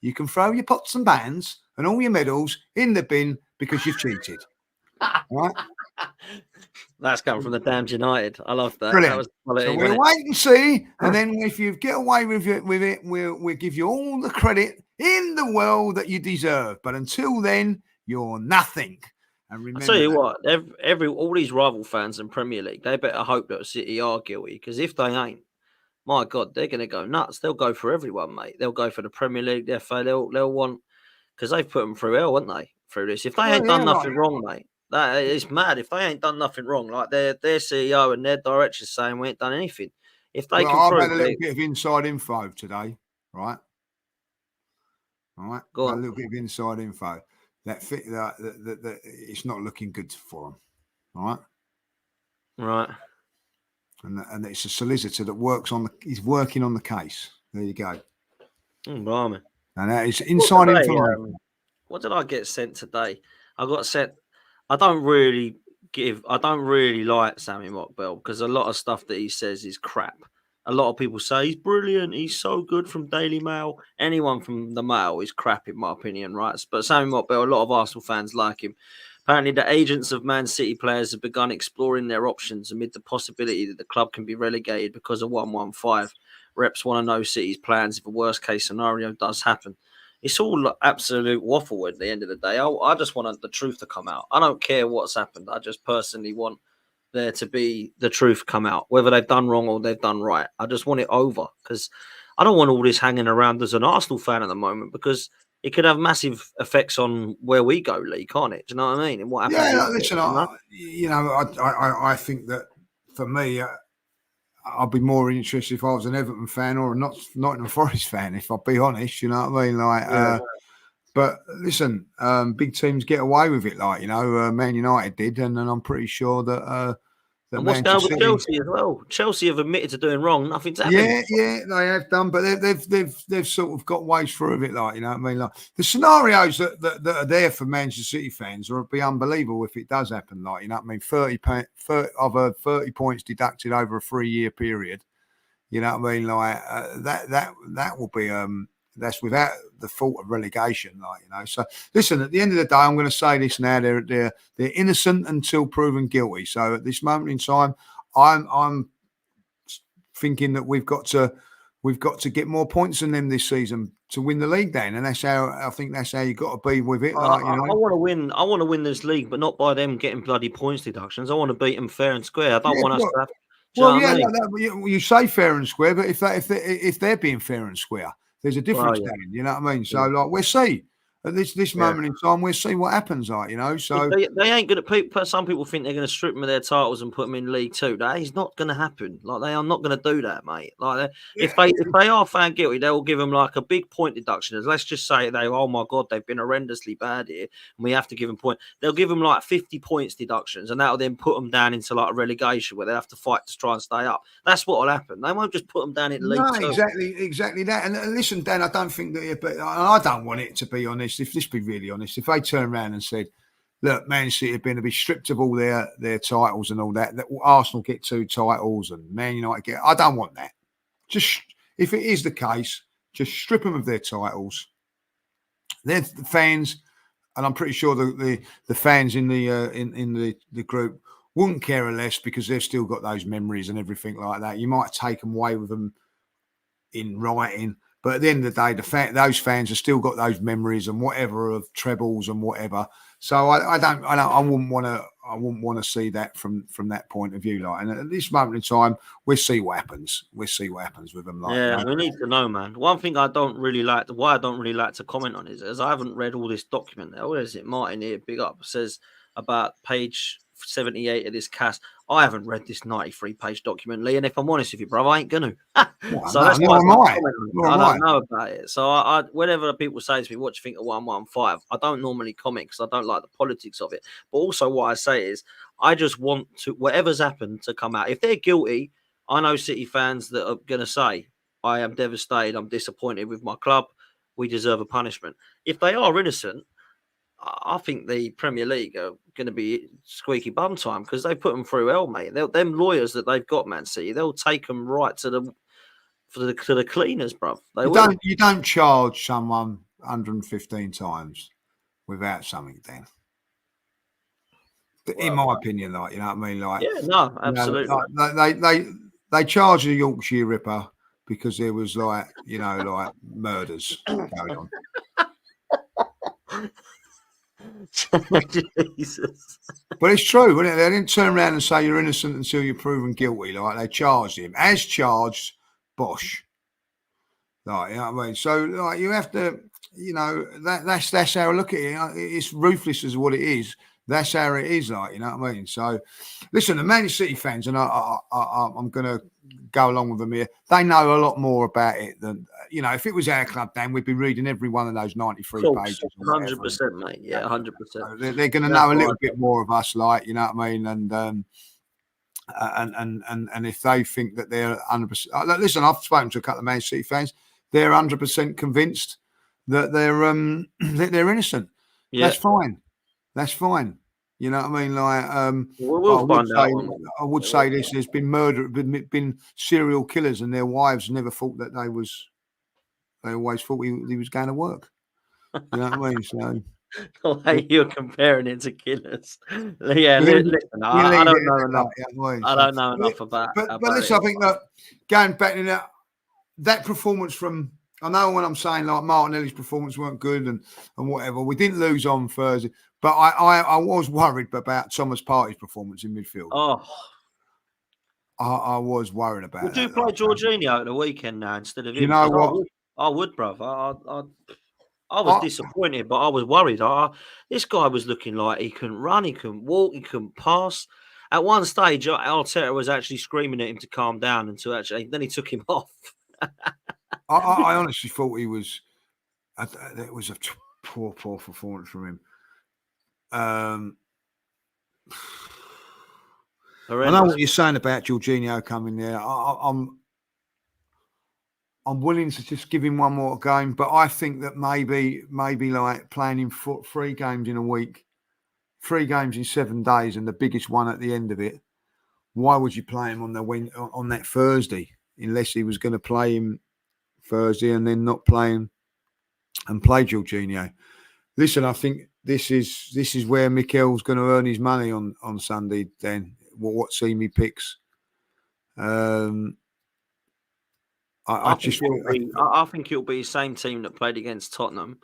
you can throw your pots and pans and all your medals in the bin because you've cheated. Right? That's coming from the damned United. I love that. Brilliant. That was quality, so we'll wait and see, and then if you get away with it, we'll give you all the credit in the world that you deserve. But until then, you're nothing. And remember, I'll tell you what, all these rival fans in Premier League, they better hope that City are guilty, because if they ain't, my God, they're going to go nuts. They'll go for everyone, mate. They'll go for the Premier League, the FA. They'll want, because they've put them through hell, haven't they? Through this. If they ain't done nothing wrong, mate, that it's mad. If they ain't done nothing wrong, like their CEO and their directors saying we ain't done anything. If they can prove, I've had a little bit of inside info today, right? All right, go on. A little bit of inside info. That it's not looking good for them, all right? Right. And it's a solicitor that he's working on the case. There you go. Blimey. And that is inside information. What did I get sent today? I got sent. I don't really like Sammy Mockbell because a lot of stuff that he says is crap. A lot of people say he's brilliant, he's so good from Daily Mail. Anyone from the Mail is crap, in my opinion, right? But Sammy Mockbell, a lot of Arsenal fans like him. Apparently, the agents of Man City players have begun exploring their options amid the possibility that the club can be relegated because of 115. Reps want to know City's plans if a worst-case scenario does happen. It's all absolute waffle at the end of the day. I just want the truth to come out. I don't care what's happened. I just personally want there to be the truth come out, whether they've done wrong or they've done right. I just want it over because I don't want all this hanging around as an Arsenal fan at the moment, because it could have massive effects on where we go, Lee, can't it? Do you know what I mean? And what happens? Yeah, listen, I think that for me, I'd be more interested if I was an Everton fan or a Nottingham Forest fan, if I'll be honest. You know what I mean? Like, but listen, big teams get away with it, like, you know, Man United did, and I'm pretty sure that. And what's going on with Chelsea as well? Chelsea have admitted to doing wrong. Nothing's happened. Yeah, they have done, but they've sort of got ways through it, like, you know what I mean. Like the scenarios that are there for Manchester City fans would be unbelievable if it does happen. Like, you know what I mean, 30 points deducted over a 3-year period. You know what I mean, like that will be that's without the thought of relegation, like, you know. So listen, at the end of the day, I'm going to say this now: they're innocent until proven guilty. So at this moment in time, I'm thinking that we've got to get more points than them this season to win the league, then, and that's how I think that's how you got to be with it. Like, you know? I want to win. I want to win this league, but not by them getting bloody points deductions. I want to beat them fair and square. I don't want us to have. You say fair and square, but if they're being fair and square, there's a difference, then, you know what I mean? So, like, we'll see. at this moment in time, we'll see what happens. Like, you know, so they ain't going to. Some people think they're going to strip them of their titles and put them in League Two. That is not going to happen. Like, they are not going to do that, mate. Like, if they are found guilty, they will give them like a big point deduction. Let's just say oh my god, they've been horrendously bad here, and we have to give them point. They'll give them like 50 points deductions, and that'll then put them down into like a relegation where they have to fight to try and stay up. That's what will happen. They won't just put them down in League Two. Exactly that. And listen, Dan, I don't think that. But I don't want it to be honest. If this be really honest, if they turn around and said, "Look, Man City have been to be stripped of all their titles and all that. That Arsenal get 2 titles and Man United get," I don't want that. Just if it is the case, just strip them of their titles. They're the fans, and I'm pretty sure the fans in the group wouldn't care less because they've still got those memories and everything like that. You might take them away with them in writing, but at the end of the day, those fans have still got those memories and whatever of trebles and whatever. So I wouldn't want to see that from that point of view. Like, and at this moment in time, we'll see what happens. We'll see what happens with them. Like, yeah, we need to know, man. One thing I don't really like, why I don't really like to comment on is I haven't read all this document there. Where is it? Martin here, big up, says about page 78 of this cast. I haven't read this 93-page document, Lee, and if I'm honest with you, bro, I ain't gonna. So that's why I don't know about it. So I whenever people say to me, "What do you think of 115?" I don't normally comment because I don't like the politics of it. But also, what I say is, I just want to whatever's happened to come out. If they're guilty, I know City fans that are gonna say, "I am devastated. I'm disappointed with my club. We deserve a punishment." If they are innocent, I think the Premier League are going to be squeaky bum time because they put them through hell, mate. Them lawyers that they've got, Man City, they'll take them right to the cleaners, bruv. You don't charge someone 115 times without something, then. In my opinion, like, you know what I mean, like, yeah, no, absolutely. You know, they charged the Yorkshire Ripper because there was like murders going on. Jesus. But it's true, isn't it? They didn't turn around and say you're innocent until you're proven guilty. Like, they charged him as charged. Bosh. Like, you know what I mean? So, like, you have to, you know, that's how I look at it. It's ruthless as what it is. That's how it is, like, you know what I mean? So, listen, the Man City fans, and I'm going to go along with them here, they know a lot more about it than, you know, if it was our club, Dan, we'd be reading every one of those 93 pages. 100%, mate. Yeah, 100%. So they're going to know a little bit more of us, like, you know what I mean? And if they think that they're 100%, listen, I've spoken to a couple of Man City fans, they're 100% convinced that they're innocent. Yeah. That's fine. You know what I mean? Like, we'll find out. I would say this: there's been murder, been serial killers, and their wives never thought that they always thought he was going to work. You know what I mean? So. The way you're comparing it to killers. Yeah, listen, I don't know enough. I don't know enough about it. But listen, I think that going back to that performance from, I know when I'm saying like Martinelli's performance weren't good and whatever, we didn't lose on Thursday, but I was worried about Thomas Partey's performance in midfield. Oh, I was worried about. Would you play Jorginho at the weekend now instead of him? You know what? I would, bruv. I was disappointed, but I was worried. This guy was looking like he couldn't run, he couldn't walk, he couldn't pass. At one stage, Arteta was actually screaming at him to calm down and then he took him off. I honestly thought it was a poor performance from him. I know what you're saying about Jorginho coming there. I'm willing to just give him one more game, but I think that maybe like playing him 3 games in a week, 3 games in 7 days, and the biggest one at the end of it. Why would you play him on that Thursday unless he was going to play him Thursday and then not play him and play Jorginho? Listen, I think this is where Mikel's going to earn his money on Sunday. Then what team he picks. I think it'll be the same team that played against Tottenham,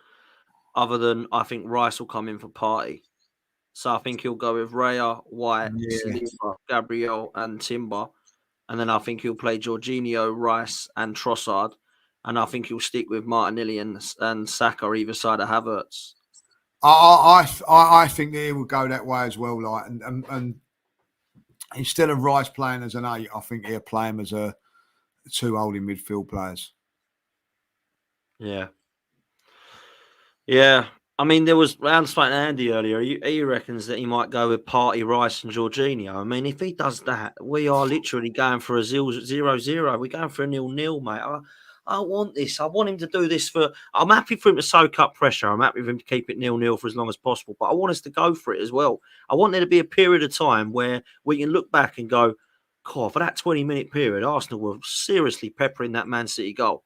other than I think Rice will come in for Partey. So I think he'll go with Raya, White, Saliba, Gabriel, and Timber. And then I think he'll play Jorginho, Rice, and Trossard. and I think he'll stick with Martinelli and Saka either side of Havertz. I think that he will go that way as well. Like, and instead of Rice playing as an 8, I think he'll play him as a 2 holding midfield players. Yeah. Yeah. I mean, there was round spoke to Andy earlier. He reckons that he might go with Partey, Rice, and Jorginho. I mean, if he does that, we are literally going for a 0-0. We're going for a 0-0, mate. I want this. I want him to do this for. I'm happy for him to soak up pressure. I'm happy for him to keep it 0-0 for as long as possible. But I want us to go for it as well. I want there to be a period of time where we can look back and go, God, for that 20-minute period, Arsenal were seriously peppering that Man City goal.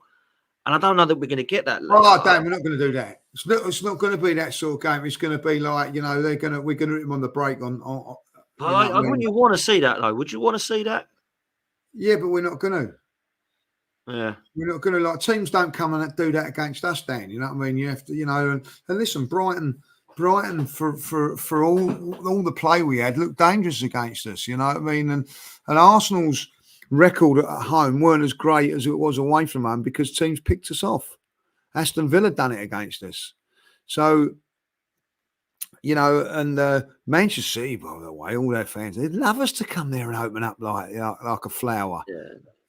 And I don't know that we're going to get that. Oh, Dan, we're not going to do that. It's not going to be that sort of game. It's going to be like, we're going to hit them on the break I wouldn't you want to see that though? Would you want to see that? Yeah, but we're not going to. Yeah, we're not going to. Like, teams don't come and do that against us, Dan. You know what I mean? You have to, and listen, Brighton for all the play we had looked dangerous against us. You know what I mean? And Arsenal's record at home weren't as great as it was away from home because teams picked us off. Aston Villa done it against us. So, and Manchester City, by the way, all their fans, they'd love us to come there and open up like a flower. Yeah.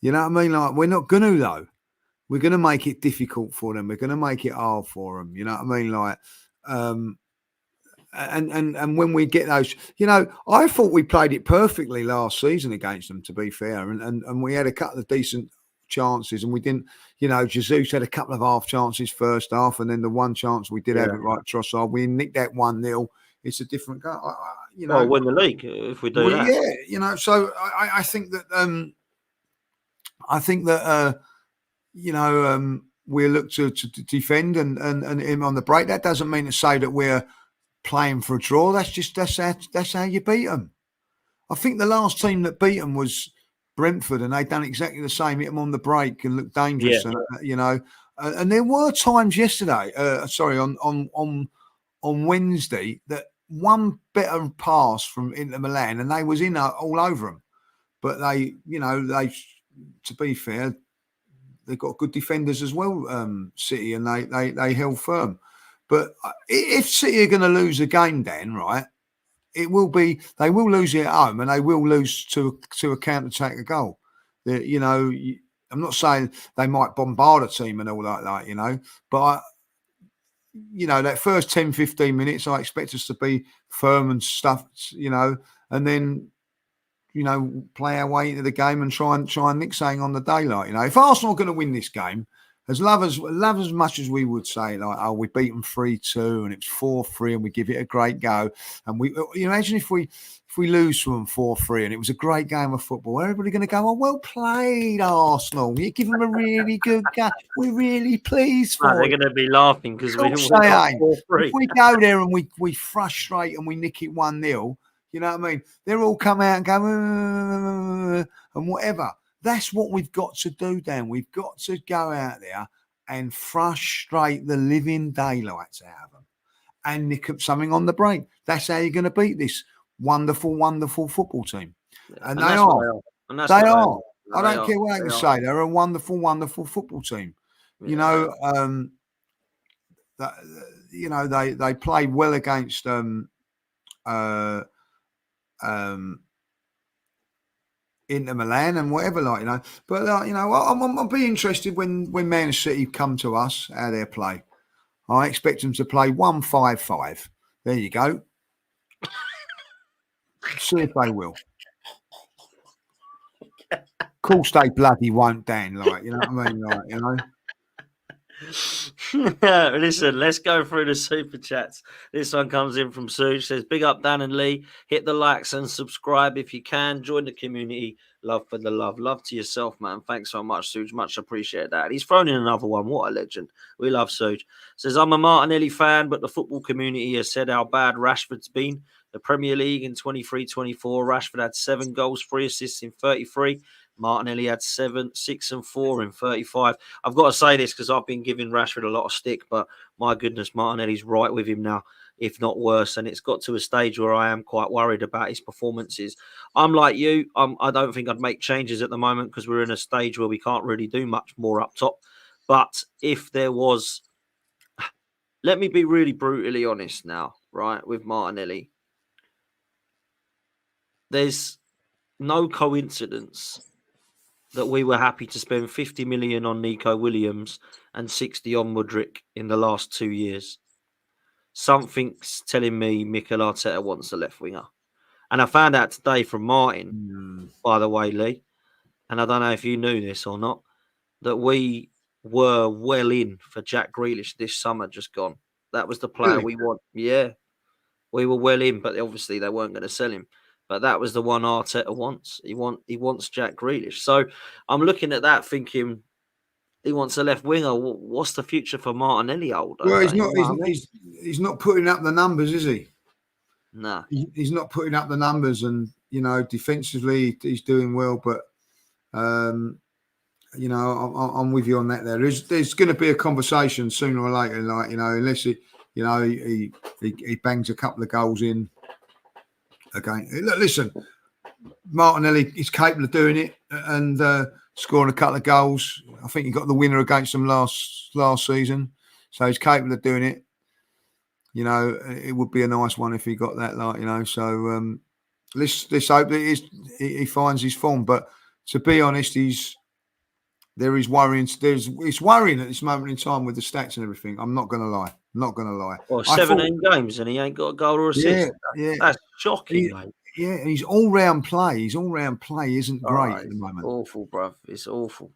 You know what I mean? Like, we're not going to, though. We're going to make it difficult for them. We're going to make it hard for them. You know what I mean? Like, and when we get those, I thought we played it perfectly last season against them, to be fair. And we had a couple of decent chances and we didn't, Jesus had a couple of half chances first half and then the one chance we did have it right, Trossard, we nicked that 1-0. It's a different goal. Well, win the league if we do that. Yeah, so I think that we'll look to defend and him on the break. That doesn't mean to say that we're playing for a draw. That's how you beat them. I think the last team that beat them was Brentford, and they done exactly the same. Hit them on the break and looked dangerous, and there were times yesterday. On Wednesday that one better pass from Inter Milan, and they was in all over them. But they, to be fair, they've got good defenders as well, City, and they held firm. But if City are going to lose a game, Dan, right? They will lose it at home and they will lose to a counter-attack a goal. I'm not saying they might bombard a team and all like that, but that first 10, 15 minutes, I expect us to be firm and stuff, and then, play our way into the game and try and nick something on the daylight. If Arsenal are going to win this game, as much as we would say, like, we beat them 3-2 and it's 4-3 and we give it a great go. And we, imagine if we lose to them 4-3 and it was a great game of football, everybody going to go, oh, well played, Arsenal. You give them a really good game. We're really pleased for They're going to be laughing because we didn't win 4-3. If we go there and we frustrate and we nick it 1-0, you know what I mean? They'll all come out and go, and whatever. That's what we've got to do, Dan. We've got to go out there and frustrate the living daylights out of them and nick up something on the break. That's how you're going to beat this wonderful, wonderful football team. And they are. They are. I don't care what they can say. They're a wonderful, wonderful football team. Yeah. They played well against Inter Milan and whatever, but I'll be interested when Man City come to us how they play. I expect them to play 1-5-5. There you go. See if they will. Of course they bloody won't, Dan. You know what I mean? Listen, let's go through the super chats. This one comes in from Suj. Says, big up Dan and Lee. Hit the likes and subscribe if you can. Join the community. Love for the love. Love to yourself, man. Thanks so much, Suj. Much appreciate that. He's thrown in another one. What a legend. We love Suj. Says, I'm a Martinelli fan, but the football community has said how bad Rashford's been. The Premier League in 23-24, Rashford had 7 goals, 3 assists in 33. Martinelli had 7, 6 and 4 in 35. I've got to say this because I've been giving Rashford a lot of stick, but my goodness, Martinelli's right with him now, if not worse. And it's got to a stage where I am quite worried about his performances. I'm like you. I don't think I'd make changes at the moment because we're in a stage where we can't really do much more up top. But if there was, let me be really brutally honest now, right, with Martinelli. There's no coincidence that we were happy to spend 50 million on Nico Williams and 60 on Mudryk in the last 2 years. Something's telling me Mikel Arteta wants a left winger. And I found out today from Martin, by the way, Lee, and I don't know if you knew this or not, that we were well in for Jack Grealish this summer just gone. That was the player we want. Yeah, we were well in, but obviously they weren't going to sell him. But that was the one Arteta wants. He wants Jack Grealish. So I'm looking at that thinking he wants a left winger. What's the future for Martinelli? Well, he's not putting up the numbers, is he? No. He's not putting up the numbers, and defensively he's doing well, but I'm with you on that. There's going to be a conversation sooner or later, unless he bangs a couple of goals in again. Look, listen, Martinelli is capable of doing it and scoring a couple of goals. I think he got the winner against them last season, so he's capable of doing it. It would be a nice one if he got that, So let's hope that he finds his form. But to be honest, it's worrying at this moment in time with the stats and everything. I'm not going to lie. Well, 17 games and he ain't got a goal or assist. Yeah. That's shocking, mate. Yeah, and his all-round play isn't great at the moment. Awful, bruv. It's awful.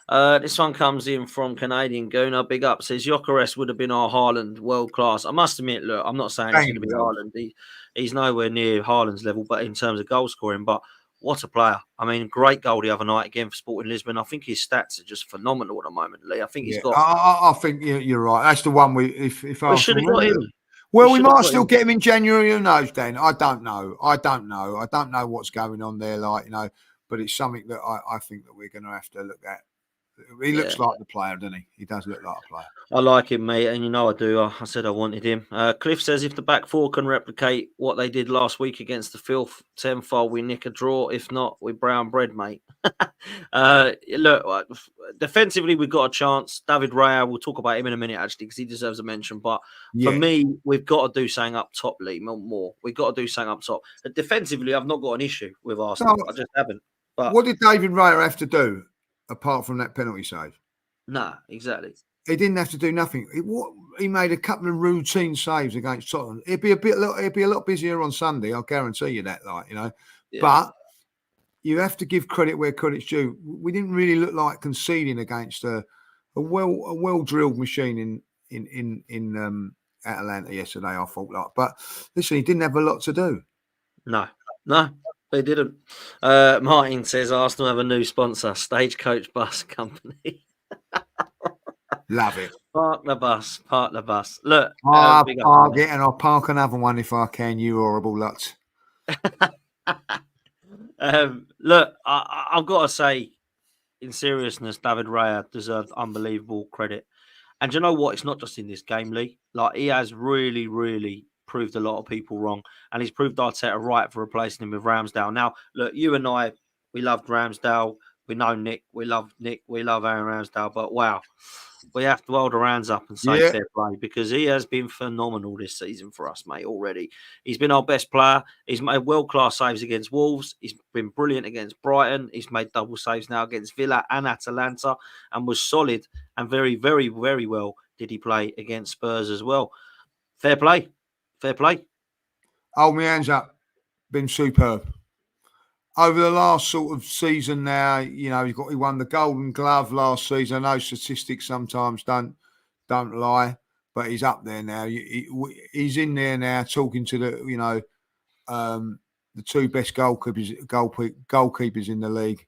This one comes in from Canadian Gooner. Big up. Says, Gyökeres would have been our Haaland, world class. I must admit, look, I'm not saying it's going to be Haaland. He's nowhere near Haaland's level, but in terms of goal scoring, but what a player. I mean, great goal the other night again for Sporting Lisbon. I think his stats are just phenomenal at the moment, Lee. I think he's got... I think you're right. That's the one if we should have got him. Well, we might still get him in January. Who knows, Dan? I don't know. I don't know what's going on there, but it's something that I think that we're going to have to look at. He looks like the player, doesn't he? He does look like a player. I like him, mate, and I do. I said I wanted him. Cliff says if the back four can replicate what they did last week against the Filth tenfold, we nick a draw. If not, we brown bread, mate. Look, defensively, we've got a chance. David Raya, we'll talk about him in a minute, actually, because he deserves a mention. But for me, we've got to do something up top, Lee, more. We've got to do something up top. Defensively, I've not got an issue with Arsenal. I just haven't. But what did David Raya have to do? Apart from that penalty save, exactly. He didn't have to do nothing. He made a couple of routine saves against Tottenham. It'd be a lot busier on Sunday. I'll guarantee you that. Yeah. But you have to give credit where credit's due. We didn't really look like conceding against a well drilled machine in Atalanta yesterday. I thought but listen, he didn't have a lot to do. No. They didn't. Martin says Arsenal have a new sponsor, Stagecoach Bus Company. Love it. Park the bus. Look, I'll park it and I'll park another one if I can, you horrible lot. Look, I've got to say, in seriousness, David Raya deserves unbelievable credit. And do you know what? It's not just in this game, Lee. He has really, really proved a lot of people wrong, and he's proved Arteta right for replacing him with Ramsdale. Now, look, you and I, we loved Ramsdale. We know Nick. We love Aaron Ramsdale. But wow, we have to hold our hands up and say fair play, because he has been phenomenal this season for us, mate. Already, he's been our best player. He's made world-class saves against Wolves. He's been brilliant against Brighton. He's made double saves now against Villa and Atalanta, and was solid and very, very, very well did he play against Spurs as well. Fair play. Hold my hands up. Been superb. Over the last sort of season now, he won the Golden Glove last season. I know statistics sometimes don't lie, but he's up there now. He's in there now talking to the two best goalkeepers in the league,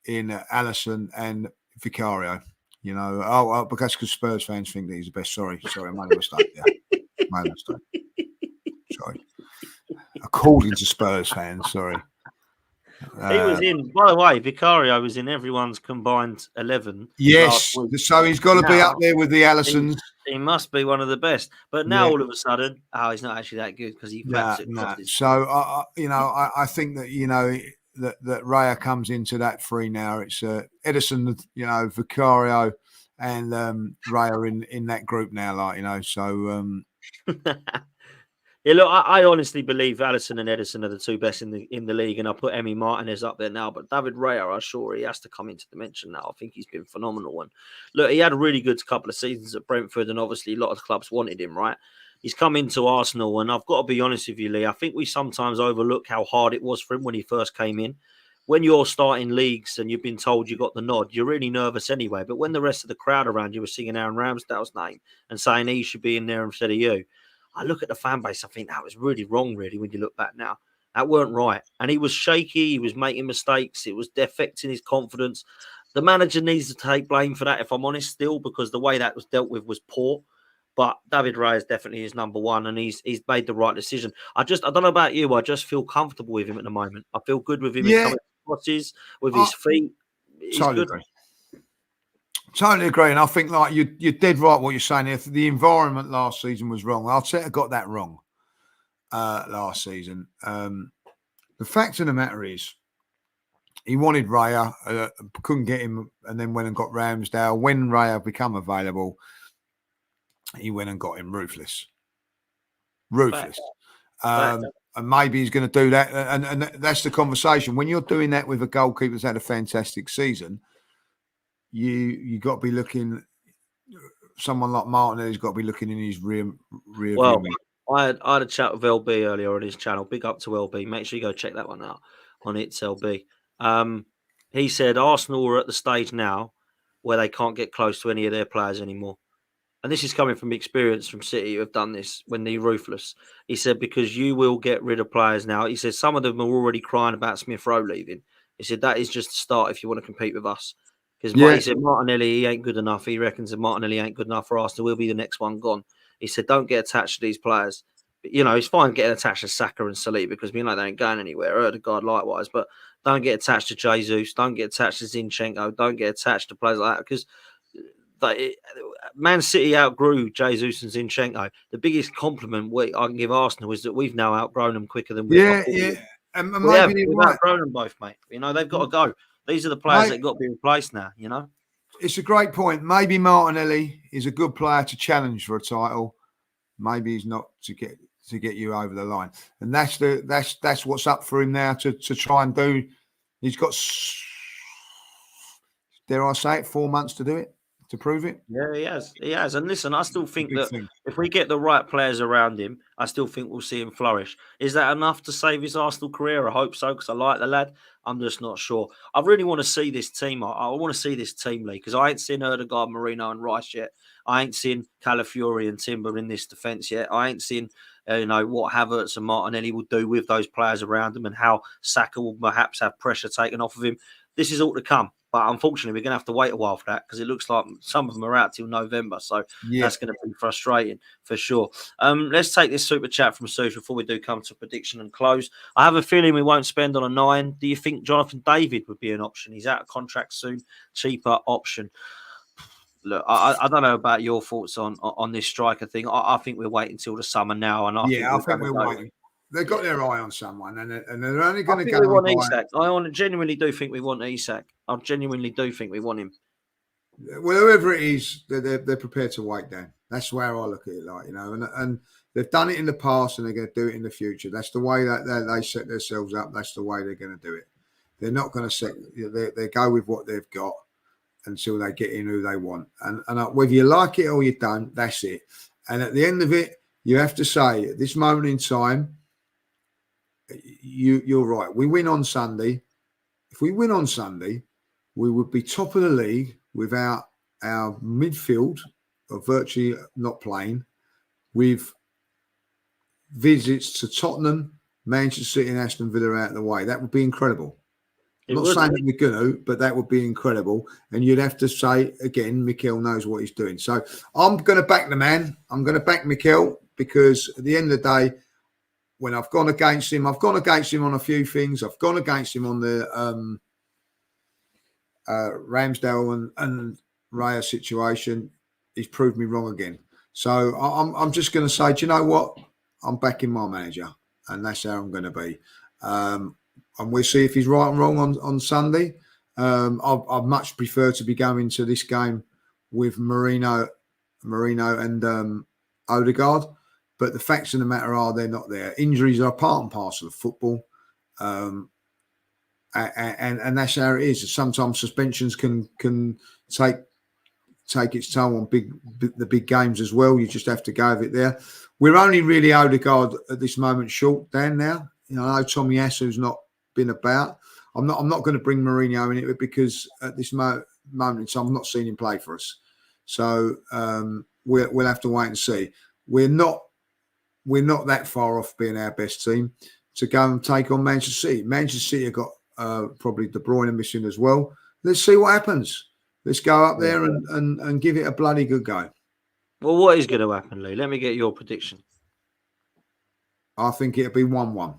in Alisson and Vicario. Because Spurs fans think that he's the best. Sorry, I made a mistake there. Sorry. According to Spurs fans, sorry. He was in, by the way, Vicario was in everyone's combined 11. Yes, so he's got to be up there with the Allisons. He must be one of the best. But now all of a sudden, he's not actually that good because he flaps it. So, I think that, that Raya comes into that three now. It's Edison, Vicario and Raya in that group now, like, you know. So Yeah, look, I honestly believe Allison and Edison are the two best in the league, and I put Emi Martinez up there now. But David Raya, I'm sure he has to come into the mention now. I think he's been phenomenal. And look, he had a really good couple of seasons at Brentford, and obviously a lot of clubs wanted him, right? He's come into Arsenal, and I've got to be honest with you, Lee. I think we sometimes overlook how hard it was for him when he first came in. When you're starting leagues and you've been told you got the nod, you're really nervous anyway. But when the rest of the crowd around you were singing Aaron Ramsdale's name and saying he should be in there instead of you, I look at the fan base, I think that was really wrong, really, when you look back now. That weren't right. And he was shaky. He was making mistakes. It was affecting his confidence. The manager needs to take blame for that, if I'm honest, still, because the way that was dealt with was poor. But David Raya is definitely his number one, and he's made the right decision. I don't know about you, I just feel comfortable with him at the moment. I feel good with him in yeah, coming crosses, with his feet. He's totally good. agree. Totally agree, and I think like you're dead right what you're saying. If the environment last season was wrong, Arteta got that wrong last season. The fact of the matter is, he wanted Raya, couldn't get him, and then went and got Ramsdale. When Raya become available, he went and got him ruthless. And maybe he's going to do that, and that's the conversation. When you're doing that with a goalkeeper that's had a fantastic season, you got to be looking. Someone like Martinelli's got to be looking in his rear Well, view. I had a chat with LB earlier on his channel. Big up to LB. Make sure you go check that one out on It's LB. He said Arsenal are at the stage now where they can't get close to any of their players anymore. And this is coming from experience from City who have done this when they're ruthless. He said, because you will get rid of players now. He said some of them are already crying about Smith Rowe leaving. He said that is just the start if you want to compete with us. Because he said Martinelli, he ain't good enough. He reckons that Martinelli ain't good enough for Arsenal. We'll be the next one gone. He said, don't get attached to these players. But, you know, it's fine getting attached to Saka and Salih because we know they ain't going anywhere. Erdegaard likewise. But don't get attached to Jesus. Don't get attached to Zinchenko. Don't get attached to players like that because Man City outgrew Jesus and Zinchenko. The biggest compliment I can give Arsenal is that we've now outgrown them quicker than we've And we've outgrown them both, mate. You know, they've got to go. These are the players that got to be replaced now, you know? It's a great point. Maybe Martinelli is a good player to challenge for a title. Maybe he's not to get you over the line. And that's what's up for him now to try and do. He's got, dare I say it, 4 months to do it, to prove it. Yeah, he has. And listen, I still think that if we get the right players around him, I still think we'll see him flourish. Is that enough to save his Arsenal career? I hope so, because I like the lad. I'm just not sure. I really want to see this team. I want to see this team, Lee, because I ain't seen Erdegaard, Marino and Rice yet. I ain't seen Calafiori and Timber in this defence yet. I ain't seen what Havertz and Martinelli will do with those players around them and how Saka will perhaps have pressure taken off of him. This is all to come. But unfortunately, we're going to have to wait a while for that because it looks like some of them are out till November. So that's going to be frustrating for sure. Let's take this super chat from Sush before we do come to prediction and close. I have a feeling we won't spend on a 9. Do you think Jonathan David would be an option? He's out of contract soon. Cheaper option. Look, I don't know about your thoughts on this striker thing. I think we're waiting until the summer now. And I think we're waiting. They've got their eye on someone, and they're only going to go. We want Isak. I genuinely do think we want Isak. I genuinely do think we want him. Well, whoever it is, they're prepared to wait down. That's where I look at it, like, you know, and they've done it in the past, and they're going to do it in the future. That's the way that they set themselves up. That's the way they're going to do it. They're not going to they go with what they've got until they get in who they want. And whether you like it or you don't, that's it. And at the end of it, you have to say, at this moment in time, you're right. We win on Sunday. If we win on Sunday, we would be top of the league without our midfield of virtually not playing, with visits to Tottenham, Manchester City and Aston Villa out of the way. That would be incredible. I'm not saying that we're going to, but that would be incredible. And you'd have to say, again, Mikel knows what he's doing. So I'm going to back the man. I'm going to back Mikel because at the end of the day, when I've gone against him on a few things. I've gone against him on the Ramsdale and Raya situation. He's proved me wrong again. So I'm just going to say, do you know what? I'm backing my manager, and that's how I'm going to be. And we'll see if he's right and wrong on Sunday. I'd much prefer to be going to this game with Marino and Odegaard. But the facts of the matter are they're not there. Injuries are part and parcel of football. And that's how it is. Sometimes suspensions can take its toll on the big games as well. You just have to go with it there. We're only really Odegaard at this moment short, Dan. Now, I know Tommy Yasu's not been about. I'm not going to bring Mourinho into it because at this moment in time, I'm not seeing him play for us. So we'll have to wait and see. We're not that far off being our best team to go and take on Manchester City. Manchester City have got probably De Bruyne missing as well. Let's see what happens. Let's go up there and give it a bloody good go. Well, what is going to happen, Lee? Let me get your prediction. I think it'll be 1-1.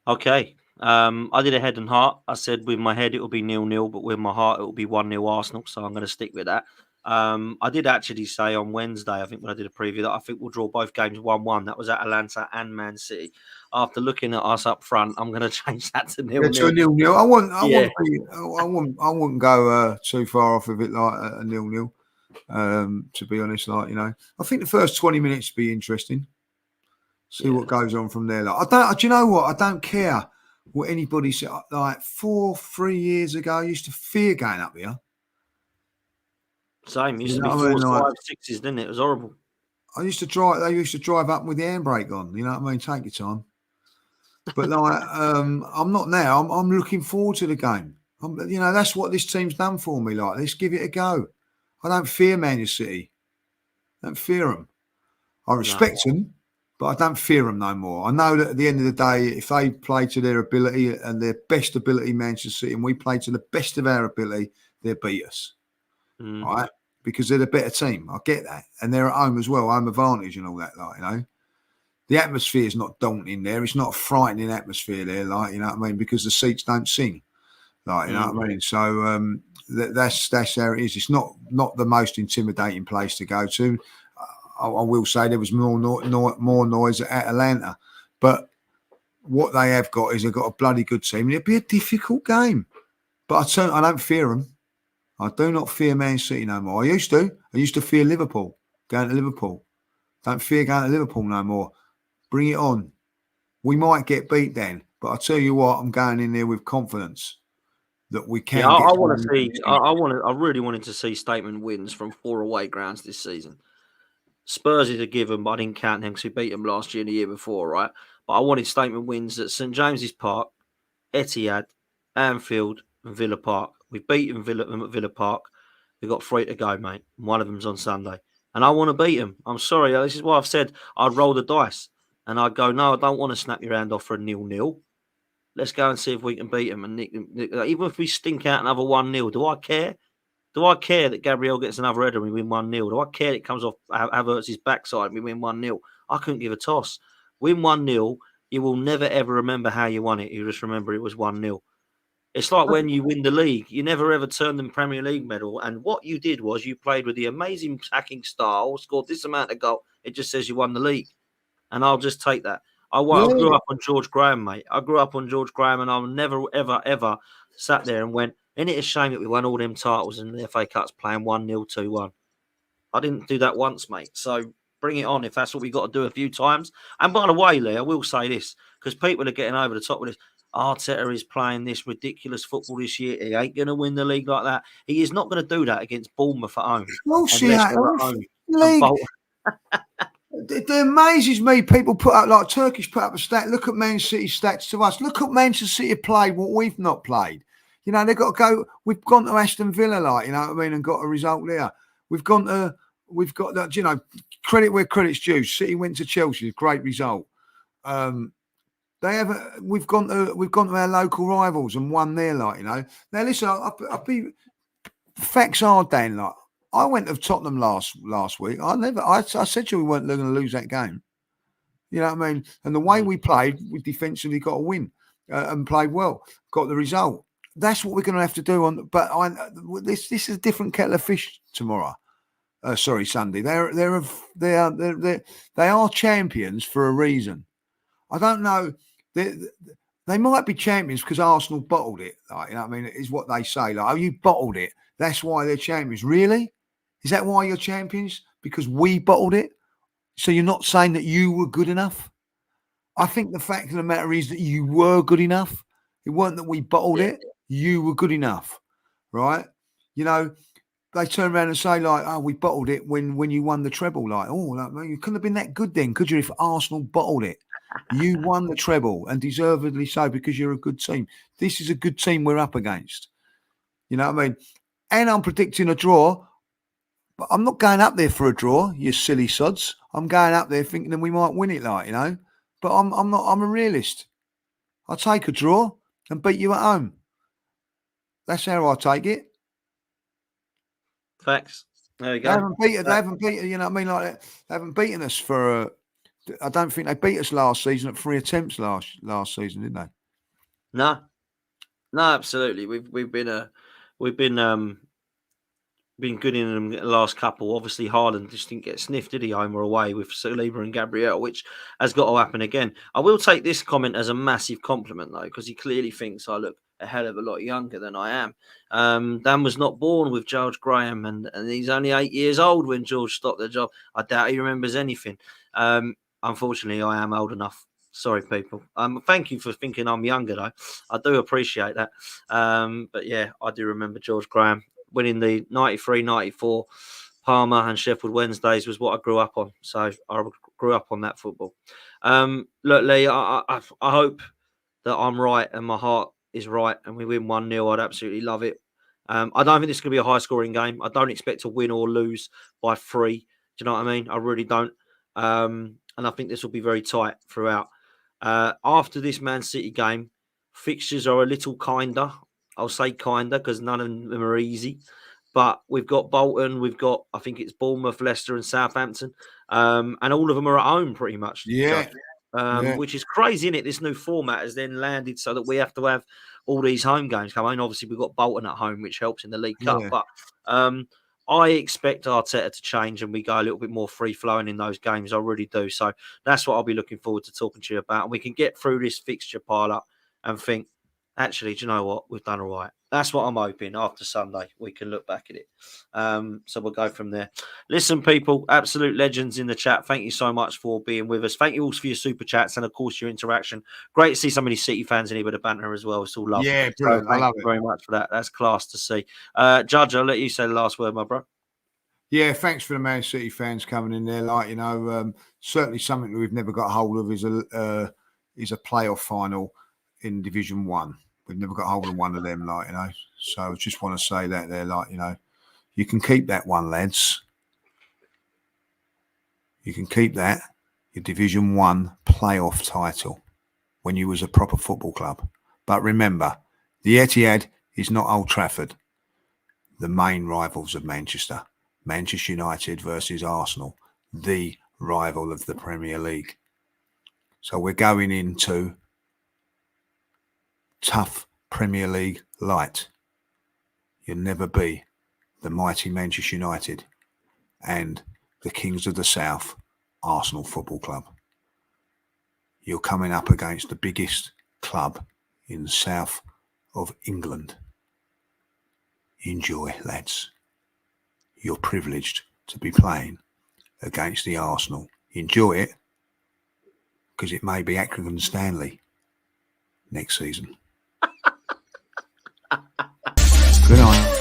Okay. I did a head and heart. I said with my head it will be 0-0, but with my heart it will be 1-0 Arsenal. So I'm going to stick with that. I did actually say on Wednesday, I think when I did a preview, that I think we'll draw both games 1-1. That was Atalanta and Man City. After looking at us up front, I'm going to change that to 0-0. Yeah, to a 0-0. I wouldn't go too far off of it like a 0-0. To be honest, I think the first 20 minutes will be interesting. See what goes on from there. Like, do you know what? I don't care what anybody said. Like 3 years ago, I used to fear going up here. Same. Used to be 4s, 5s, 6s, didn't it? It was horrible. They used to drive up with the handbrake on. You know what I mean? Take your time. But I'm not now. I'm looking forward to the game. That's what this team's done for me. Like, let's give it a go. I don't fear Man City. I don't fear them. I respect them, but I don't fear them no more. I know that at the end of the day, if they play to their ability and their best ability, Manchester City, and we play to the best of our ability, they'll beat us. Right? Because they're the better team. I get that. And they're at home as well, home advantage and all that, The atmosphere is not daunting there. It's not a frightening atmosphere there, because the seats don't sing. What I mean? So that's how it is. It's not the most intimidating place to go to. I will say there was more noise at Atalanta. But what they have got is they've got a bloody good team. It'll be a difficult game. But I don't fear them. I do not fear Man City no more. I used to fear Liverpool, going to Liverpool. Don't fear going to Liverpool no more. Bring it on. We might get beat then, but I tell you what, I'm going in there with confidence that we can. Yeah, I want to see. I really wanted to see statement wins from 4 away grounds this season. Spurs is a given, but I didn't count them because we beat them last year and the year before, right? But I wanted statement wins at St James's Park, Etihad, Anfield, and Villa Park. We've beaten them at Villa Park. We've got 3 to go, mate. One of them's on Sunday. And I want to beat them. I'm sorry. This is why I've said I'd roll the dice. And I'd go, no, I don't want to snap your hand off for a 0-0. Let's go and see if we can beat them. And even if we stink out another 1-0, do I care? Do I care that Gabriel gets another header and we win 1-0? Do I care that it comes off Havertz's backside and we win 1-0? I couldn't give a toss. Win 1-0, you will never, ever remember how you won it. You just remember it was 1-0. It's like when you win the league, you never ever turn the Premier League medal. And what you did was you played with the amazing attacking style, scored this amount of goal. It just says you won the league. And I'll just take that. I grew up on George Graham, mate. I grew up on George Graham, and I've never, ever, ever sat there and went, isn't it a shame that we won all them titles and the FA Cup's playing 1-0, 2-1? I didn't do that once, mate. So bring it on if that's what we got to do a few times. And by the way, Lee, I will say this, because people are getting over the top with this. Arteta is playing this ridiculous football this year. He ain't going to win the league like that. He is not going to do that against Bournemouth at home. We'll see how it amazes me. People put up, like Turkish put up a stat. Look at Man City stats to us. Look at Manchester City played what we've not played. They've got to go. We've gone to Aston Villa, and got a result there. We've got that, credit where credit's due. City went to Chelsea, great result. We've gone to our local rivals and won there, Now listen, I'll be facts are, Dan. I went to Tottenham last week. I said to you we weren't going to lose that game. You know what I mean? And the way we played, we defensively got a win and played well, got the result. That's what we're going to have to do this is a different kettle of fish tomorrow. Sunday. They are champions for a reason. I don't know. They might be champions because Arsenal bottled it. You know what I mean? Is what they say. You bottled it. That's why they're champions. Really? Is that why you're champions? Because we bottled it? So you're not saying that you were good enough? I think the fact of the matter is that you were good enough. It wasn't that we bottled Yeah. it. You were good enough, right? You know, they turn around and say like, "Oh, we bottled it when you won the treble." Like, oh, like, well, you couldn't have been that good then, could you? If Arsenal bottled it, you won the treble and deservedly so because you're a good team. This is a good team we're up against. You know what I mean? And I'm predicting a draw. But I'm not going up there for a draw, you silly sods. I'm going up there thinking that we might win it, like, you know. But I'm not. I'm a realist. I'll take a draw and beat you at home. That's how I take it. Facts. There we They go. haven't beaten. They haven't beaten. You know what I mean? Like that. They haven't beaten us for. I don't think they beat us last season at 3 attempts last season, did they? No, absolutely. We've been good in them the last couple. Obviously, Haaland just didn't get sniffed, did he, home or away with Saliba and Gabriel, which has got to happen again. I will take this comment as a massive compliment, though, because he clearly thinks I look a hell of a lot younger than I am. Dan was not born with George Graham, and he's only 8 years old when George stopped the job. I doubt he remembers anything. Unfortunately, I am old enough. Sorry, people. Thank you for thinking I'm younger, though. I do appreciate that. But yeah, I do remember George Graham winning the 93, 94 Parma and Sheffield Wednesdays was what I grew up on. So I grew up on that football. Look, Lee, I hope that I'm right and my heart is right and we win 1-0. I'd absolutely love it. I don't think this is going to be a high-scoring game. I don't expect to win or lose by 3. Do you know what I mean? I really don't. And I think this will be very tight throughout. After this Man City game, fixtures are a little kinder. I'll say kinder because none of them are easy. But we've got Bolton, we've got, I think it's Bournemouth, Leicester, and Southampton. And all of them are at home pretty much. Yeah. Which is crazy, isn't it? This new format has then landed so that we have to have all these home games come in. Obviously, we've got Bolton at home, which helps in the League Cup. Yeah. But I expect Arteta to change and we go a little bit more free-flowing in those games. I really do. So that's what I'll be looking forward to talking to you about. And we can get through this fixture pile up and think, actually, do you know what? We've done all right. That's what I'm hoping after Sunday. We can look back at it. So we'll go from there. Listen, people, absolute legends in the chat. Thank you so much for being with us. Thank you all for your super chats and, of course, your interaction. Great to see so many City fans in here with the banter as well. It's all love. Yeah, brilliant. So I love you it. very much for that. That's class to see. Judge, I'll let you say the last word, my bro. Yeah, thanks for the Man City fans coming in there. Like, you know, certainly something that we've never got hold of is a playoff final in Division 1. We've never got hold of one of them, like, you know. So I just want to say that they're like, you know, you can keep that one, lads. You can keep that, your Division 1 playoff title when you was a proper football club. But remember, the Etihad is not Old Trafford. The main rivals of Manchester. Manchester United versus Arsenal, the rival of the Premier League. So we're going into tough Premier League light. You'll never be the mighty Manchester United and the Kings of the South, Arsenal Football Club. You're coming up against the biggest club in the south of England. Enjoy, lads. You're privileged to be playing against the Arsenal. Enjoy it, because it may be Accrington Stanley next season. Good night.